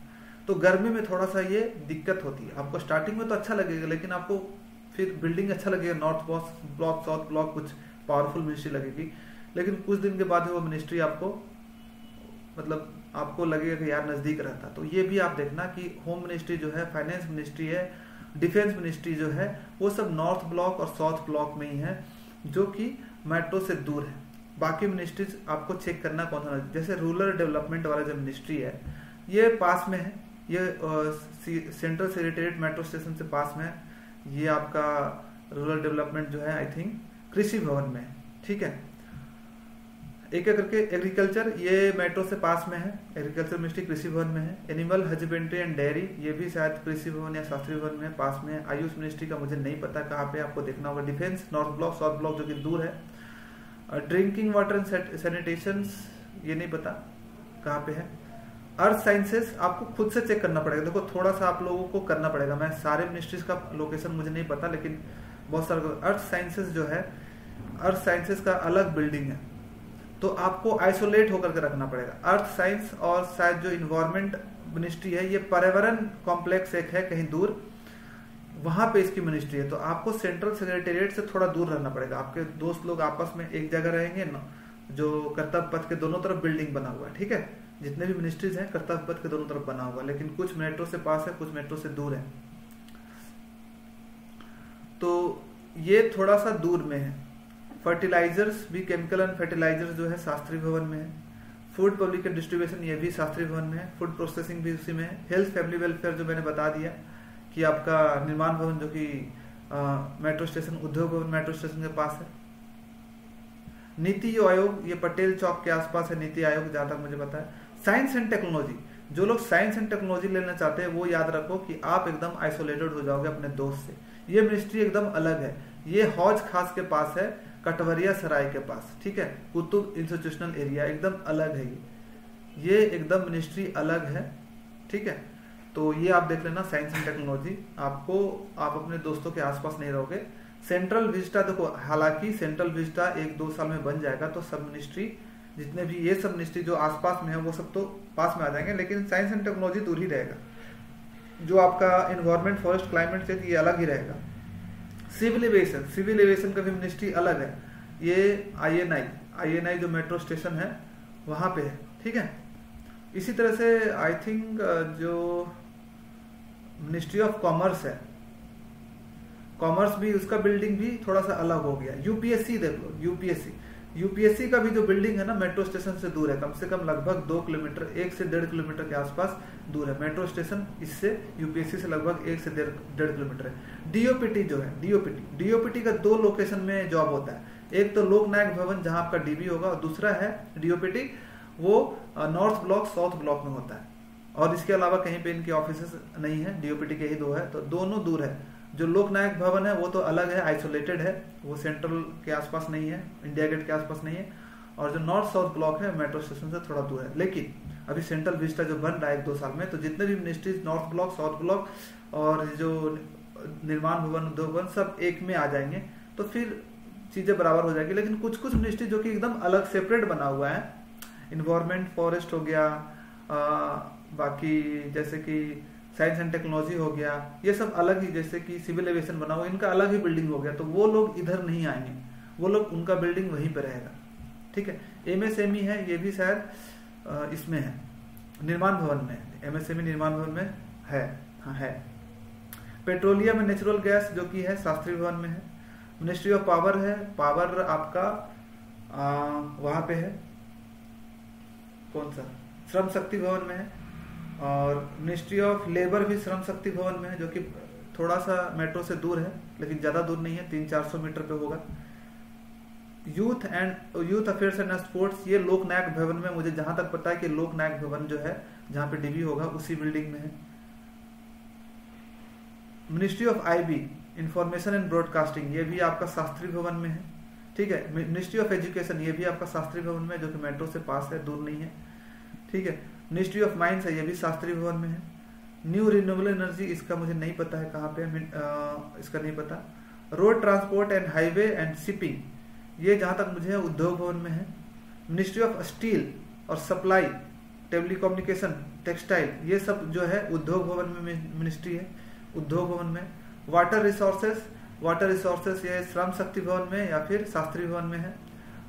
तो गर्मी में थोड़ा सा ये दिक्कत होती है। आपको स्टार्टिंग में तो अच्छा लगेगा, लेकिन आपको फिर बिल्डिंग अच्छा लगेगा, नॉर्थ ब्लॉक साउथ ब्लॉक कुछ पावरफुल मिनिस्ट्री लगेगी, लेकिन कुछ दिन के बाद वो मिनिस्ट्री आपको, मतलब आपको लगेगा कि यार नजदीक रहता। तो ये भी आप देखना कि होम मिनिस्ट्री जो है, फाइनेंस मिनिस्ट्री है, डिफेंस मिनिस्ट्री जो है, वो सब नॉर्थ ब्लॉक और साउथ ब्लॉक में ही है, जो कि मेट्रो से दूर है। बाकी मिनिस्ट्रीज आपको चेक करना कौन सा, जैसे रूरल डेवलपमेंट वाला जो मिनिस्ट्री है ये पास में है, ये सेंट्रल सेक्रेटेरिएट मेट्रो स्टेशन से पास में है। ये आपका रूरल डेवलपमेंट जो है आई थिंक कृषि भवन में है, ठीक है। एक एक करके एग्रीकल्चर, ये मेट्रो से पास में है, एग्रीकल्चर मिनिस्ट्री कृषि भवन में है। एनिमल हस्बेंड्री एंड डेयरी, ये भी शायद कृषि भवन या शास्त्री भवन में पास में है। आयुष मिनिस्ट्री का मुझे नहीं पता कहाँ पे, आपको देखना होगा। Defence north block south block जो कि दूर है। ड्रिंकिंग वाटर एंड सैनिटेशन, ये नहीं पता कहाँ पे है। अर्थ साइंसेस आपको खुद से चेक करना पड़ेगा। देखो थोड़ा सा आप लोगों को करना पड़ेगा, मैं सारे मिनिस्ट्रीज का लोकेशन मुझे नहीं पता, लेकिन बहुत सारा। अर्थ साइंसेस जो है, अर्थ साइंसेस का अलग बिल्डिंग है, तो आपको आइसोलेट होकर के रखना पड़ेगा। अर्थ साइंस और शायद जो इन्वायरमेंट मिनिस्ट्री है, ये पर्यावरण कॉम्प्लेक्स एक है कहीं दूर, वहां पे इसकी मिनिस्ट्री है। तो आपको सेंट्रल सेक्रेटेरिएट से थोड़ा दूर रहना पड़ेगा। आपके दोस्त लोग आपस में एक जगह रहेंगे ना, जो कर्तव्य पथ के दोनों तरफ बिल्डिंग बना हुआ है, ठीक है। जितने भी मिनिस्ट्रीज हैं कर्तव्य पथ के दोनों तरफ बना हुआ, लेकिन कुछ मेट्रो से पास है, कुछ मेट्रो से दूर है। तो ये थोड़ा सा दूर में है। फर्टिलाइजर्स भी, केमिकल एंड फर्टिलाइजर्स जो है शास्त्री भवन में है। फूड पब्लिक डिस्ट्रीब्यूशन, ये भी शास्त्री भवन में है। फूड प्रोसेसिंग भी उसी में है। हेल्थ फैमिली वेलफेयर जो मैंने बता दिया कि आपका निर्माण भवन जो कि मेट्रो स्टेशन, उद्योग भवन मेट्रो स्टेशन के पास है। नीति आयोग, ये पटेल चौक के आसपास है नीति आयोग, जहां तक मुझे पता है। साइंस एंड टेक्नोलॉजी, जो लोग साइंस एंड टेक्नोलॉजी लेना चाहते हैं वो याद रखो कि आप एकदम आइसोलेटेड हो जाओगे अपने दोस्त से। ये मिनिस्ट्री एकदम अलग है, ये हौज खास के पास है, कटवरिया सराय के पास, ठीक है। कुतुब इंस्टीट्यूशनल एरिया एकदम अलग है, ये एकदम मिनिस्ट्री अलग है, ठीक है। तो ये आप देख लेना, साइंस एंड टेक्नोलॉजी। आपको, आप अपने दोस्तों के आसपास नहीं रहोगे। सेंट्रल विस्टा, देखो हालांकि सेंट्रल विस्टा 1-2 साल में बन जाएगा, तो सब मिनिस्ट्री, जितने भी ये सब मिनिस्ट्री जो आसपास में है वो सब तो पास में आ जाएंगे, लेकिन साइंस एंड टेक्नोलॉजी दूर ही रहेगा। जो आपका एनवायरमेंट, फॉरेस्ट, क्लाइमेट चेंज, ये अलग ही रहेगा। सिविल एविएशन, सिविल एविएशन का भी मिनिस्ट्री अलग है, ये आईएनआई जो मेट्रो स्टेशन है वहां पे है, ठीक है। इसी तरह से आई थिंक जो मिनिस्ट्री ऑफ कॉमर्स है, कॉमर्स भी, उसका बिल्डिंग भी थोड़ा सा अलग हो गया। यूपीएससी देख लो, यूपीएससी का भी जो बिल्डिंग है ना मेट्रो स्टेशन से दूर है, कम से कम लगभग 2 किलोमीटर, 1 से 1.5 किलोमीटर के आसपास दूर है मेट्रो स्टेशन। इससे यूपीएससी से लगभग 1 से 1.5 किलोमीटर है। डीओपीटी जो है, डीओपीटी का 2 लोकेशन में जॉब होता है। एक तो लोकनायक भवन जहां आपका डीबी होगा, और दूसरा है डीओपीटी, वो नॉर्थ ब्लॉक साउथ ब्लॉक में होता है। और इसके अलावा कहीं पे इनके ऑफिस नहीं है, डीओपीटी के ही 2 है, तो दोनों दूर है। जो लोकनायक भवन है वो तो अलग है, आइसोलेटेड है, वो सेंट्रल के आसपास नहीं है, इंडिया गेट के आसपास नहीं है। और जो नॉर्थ साउथ ब्लॉक है मेट्रो स्टेशन से थोड़ा दूर है। लेकिन अभी सेंट्रल विस्टा जो बन रहा है 1-2 साल में, तो जितने भी ministries north block south block और जो निर्माण भवन, उद्योग भवन, सब एक में आ जाएंगे, तो फिर चीजें बराबर हो जाएगी। लेकिन कुछ कुछ मिनिस्ट्री जो कि एकदम अलग सेपरेट बना हुआ है, इन्वायरमेंट, फॉरेस्ट हो गया, बाकी जैसे कि साइंस एंड टेक्नोलॉजी हो गया, ये सब अलग ही, जैसे कि सिविल एविएशन बना हुआ, इनका अलग ही बिल्डिंग हो गया, तो वो लोग इधर नहीं आएंगे, वो लोग, उनका बिल्डिंग वहीं पे रहेगा, ठीक है। एमएसएमई है, ये भी शायद इसमें है, निर्माण भवन में, एमएसएमई निर्माण भवन में है, हाँ है। पेट्रोलियम एंड नेचुरल गैस जो कि है शास्त्री भवन में है। मिनिस्ट्री ऑफ पावर है, पावर आपका वहां पे है, कौन सा, श्रम शक्ति भवन में है। और मिनिस्ट्री ऑफ लेबर भी श्रम शक्ति भवन में है, जो कि थोड़ा सा मेट्रो से दूर है, लेकिन ज्यादा दूर नहीं है, 300-400 मीटर पे होगा। यूथ अफेयर्स एंड स्पोर्ट्स, ये लोक नायक भवन में, मुझे जहां तक पता है कि लोक नायक भवन जो है जहां पे डीबी होगा उसी बिल्डिंग में है। Ministry of IB information and broadcasting, ये भी आपका शास्त्री भवन में है। ठीक है। मिनिस्ट्री ऑफ एजुकेशन, ये भी आपका शास्त्री भवन में, जो कि मेट्रो से पास है, दूर नहीं है। ठीक है। मिनिस्ट्री ऑफ माइंस है, ये भी शास्त्री भवन में है। न्यू रिन्यूएबल एनर्जी, इसका मुझे नहीं पता है कहाँ पे, इसका नहीं पता। Road transport and highway and shipping, ये जहां तक मुझे उद्योग भवन में है। मिनिस्ट्री ऑफ स्टील और सप्लाई, टेलीकम्युनिकेशन, टेक्सटाइल, ये सब जो है उद्योग भवन में मिनिस्ट्री है, उद्योग भवन में। वाटर रिसोर्सेस ये श्रम शक्ति भवन में या फिर शास्त्री भवन में है।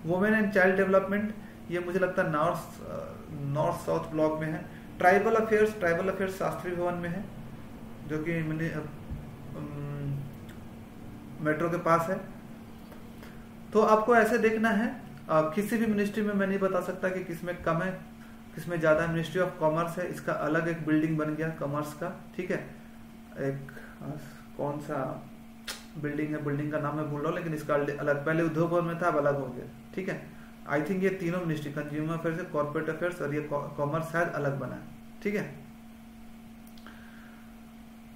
वुमेन एंड चाइल्ड डेवलपमेंट, ये मुझे लगता है नॉर्थ साउथ ब्लॉक में है। ट्राइबल अफेयर्स शास्त्री भवन में है, जो कि मेट्रो के पास है। तो आपको ऐसे देखना है, किसी भी मिनिस्ट्री में मैं नहीं बता सकता कि किसमें कम है किसमें ज्यादा। मिनिस्ट्री ऑफ कॉमर्स है, इसका अलग एक बिल्डिंग बन गया कॉमर्स का। ठीक है। एक कौन सा बिल्डिंग है, बिल्डिंग का नाम मैं भूल रहा हूँ, लेकिन इसका अलग, पहले उद्योग भवन में था, अब अलग हो गया। ठीक है। आई थिंक ये तीनों ministry, consumer affairs, corporate affairs और ये कॉमर्स शायद अलग बना है। ठीक है।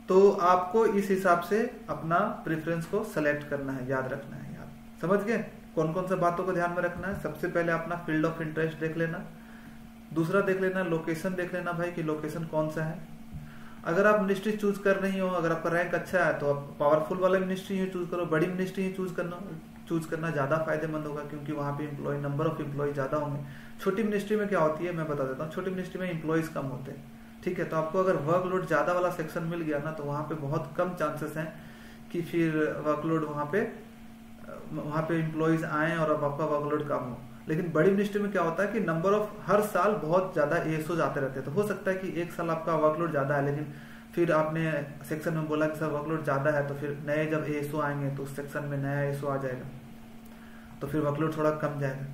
तो आपको इस हिसाब से अपना प्रेफरेंस को सेलेक्ट करना है, याद रखना है। याद समझ गए कौन कौन सा बातों को ध्यान में रखना है। सबसे पहले अपना फील्ड ऑफ इंटरेस्ट देख लेना। दूसरा देख लेना लोकेशन, देख लेना भाई कि लोकेशन कौन सा है। अगर आप मिनिस्ट्री चूज कर रही हो, अगर आपका रैंक अच्छा है, तो आप पावरफुल वाला मिनिस्ट्री ही चूज करो, बड़ी मिनिस्ट्री ही चूज करना ज्यादा फायदेमंद होगा, क्योंकि वहां पे नंबर ऑफ एम्प्लॉय ज्यादा होंगे। छोटी मिनिस्ट्री में क्या होती है मैं बता देता हूँ, छोटी मिनिस्ट्री में एम्प्लॉयज कम होते हैं। ठीक है। तो आपको अगर वर्कलोड ज्यादा वाला सेक्शन मिल गया ना, तो वहां पे बहुत कम चांसेस हैं कि फिर वर्कलोड वहां पे एम्प्लॉयज आए और अब आपका वर्कलोड कम हो। लेकिन बड़ी मिनिस्ट्री में क्या होता है कि नंबर ऑफ हर साल बहुत ज्यादा एएसओ आते रहते हैं। तो हो सकता है कि एक साल आपका वर्कलोड ज्यादा है, लेकिन फिर आपने सेक्शन में बोला कि सर वर्कलोड ज्यादा है, तो फिर नए जब एएसओ आएंगे तो उस सेक्शन में नया एएसओ आ जाएगा, तो फिर वर्कलोड थोड़ा कम जाएगा।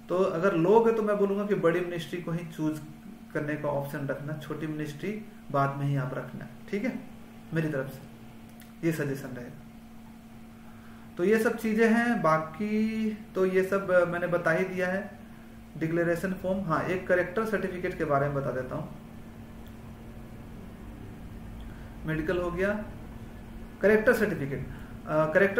तो अगर लोग है तो मैं बोलूंगा कि बड़ी मिनिस्ट्री को ही चूज करने का ऑप्शन रखना, छोटी मिनिस्ट्री बाद में ही आप रखना। ठीक है। मेरी तरफ से ये सजेशन रहेगा। तो ये सब चीजें हैं, बाकी तो ये सब मैंने बता ही दिया है। डिक्लेरेशन फॉर्म, हाँ एक करेक्टर सर्टिफिकेट के बारे में बता देता हूं। मेडिकल हो गया। करेक्टर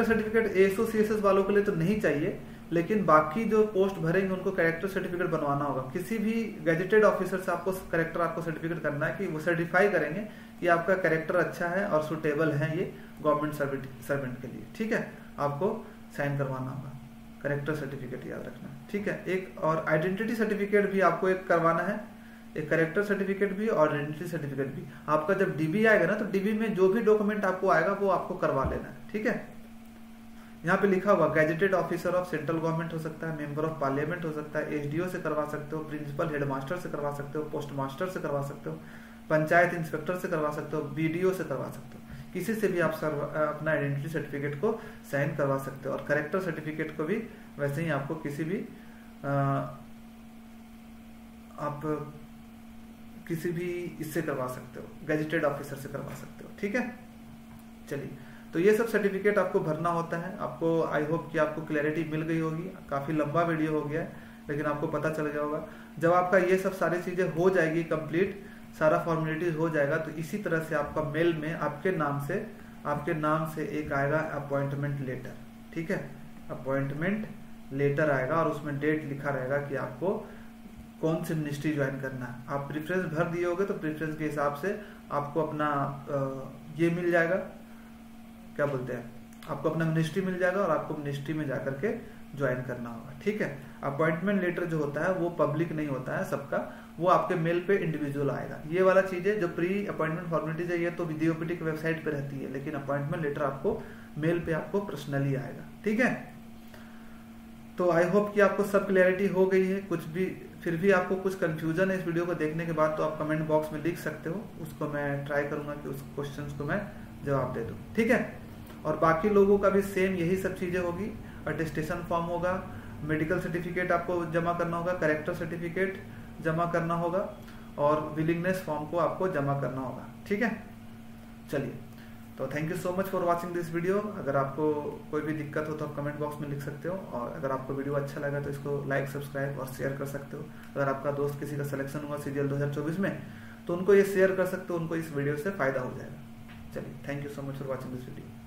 सर्टिफिकेट एएसओ सीएसएस वालों के लिए तो नहीं चाहिए, लेकिन बाकी जो पोस्ट भरेंगे उनको करेक्टर सर्टिफिकेट बनवाना होगा। किसी भी गैजेटेड ऑफिसर से आपको सर्टिफिकेट करना है कि वो सर्टिफाई करेंगे कि आपका कैरेक्टर अच्छा है और सुटेबल है ये गवर्नमेंट सर्वेंट के लिए। ठीक है। आपको साइन करवाना होगा, करेक्टर सर्टिफिकेट याद रखना। ठीक है। एक और आइडेंटिटी सर्टिफिकेट भी आपको एक करवाना है, एक करेक्टर सर्टिफिकेट भी और आइडेंटिटी सर्टिफिकेट भी। आपका जब डीबी आएगा ना, तो डीबी में जो भी डॉक्यूमेंट आपको आएगा वो आपको करवा लेना है। ठीक है। यहाँ पे लिखा हुआ gazetted officer of central government हो सकता है, मेंबर ऑफ पार्लियामेंट हो सकता है, एसडीओ से करवा सकते हो, प्रिंसिपल हेडमास्टर से करवा सकते हो, पोस्ट मास्टर से करवा सकते हो, पंचायत इंस्पेक्टर से करवा सकते हो, बीडीओ से करवा सकते हो। किसी से भी आप अपना आइडेंटिटी सर्टिफिकेट को साइन करवा सकते हो। और करेक्टर सर्टिफिकेट को भी वैसे ही आपको किसी भी इससे करवा सकते हो, गैजेटेड ऑफिसर से करवा सकते हो। ठीक है। चलिए, तो ये सब सर्टिफिकेट आपको भरना होता है। आपको आई होप कि आपको क्लैरिटी मिल गई होगी। काफी लंबा वीडियो हो गया है, लेकिन आपको पता चल गया होगा। जब आपका ये सब सारी चीजें हो जाएगी कंप्लीट, सारा फॉर्मेलिटीज हो जाएगा, तो इसी तरह से आपका मेल में आपके नाम से एक आएगा अपॉइंटमेंट लेटर। ठीक है। अपॉइंटमेंट लेटर आएगा और उसमें डेट लिखा रहेगा कि आपको कौन सी मिनिस्ट्री ज्वाइन करना है। आप प्रेफरेंस भर दिए होगे तो प्रेफरेंस के हिसाब से आपको अपना ये मिल जाएगा, क्या बोलते हैं, आपको अपना मिनिस्ट्री मिल जाएगा और आपको मिनिस्ट्री में जाकर के ज्वाइन करना होगा। ठीक है। अपॉइंटमेंट लेटर जो होता है वो पब्लिक नहीं होता है सबका, वो आपके मेल पे इंडिविजुअल आएगा। ये वाला चीज है जो प्री अपॉइंटमेंट फॉर्मेलिटीज है, ये तो डीओपीटी की वेबसाइट पे रहती है, लेकिन अपॉइंटमेंट लेटर आपको मेल पे आपको पर्सनली आएगा। ठीक है। तो आई होप कि आपको सब क्लैरिटी हो गई है। फिर भी आपको कुछ कंफ्यूजन है इस वीडियो को देखने के बाद, तो आप कमेंट बॉक्स में लिख सकते हो, उसको मैं ट्राई करूंगा कि उस क्वेश्चंस को मैं जवाब दे दूं। ठीक है। और बाकी लोगों का भी सेम यही सब चीजें होगी। अटेस्टेशन फॉर्म होगा, मेडिकल सर्टिफिकेट आपको जमा करना होगा, करेक्टर सर्टिफिकेट जमा करना होगा और विलिंगनेस फॉर्म को आपको जमा करना होगा। ठीक है। चलिए, तो thank you so much for watching this video. अगर आपको कोई भी दिक्कत हो तो आप कमेंट बॉक्स में लिख सकते हो, और अगर आपको वीडियो अच्छा लगा तो इसको लाइक, सब्सक्राइब और शेयर कर सकते हो। अगर आपका दोस्त किसी का सिलेक्शन हुआ CGL 2024 में तो उनको ये शेयर कर सकते हो, उनको इस वीडियो से फायदा हो जाएगा। चलिए, thank you so much for watching this video.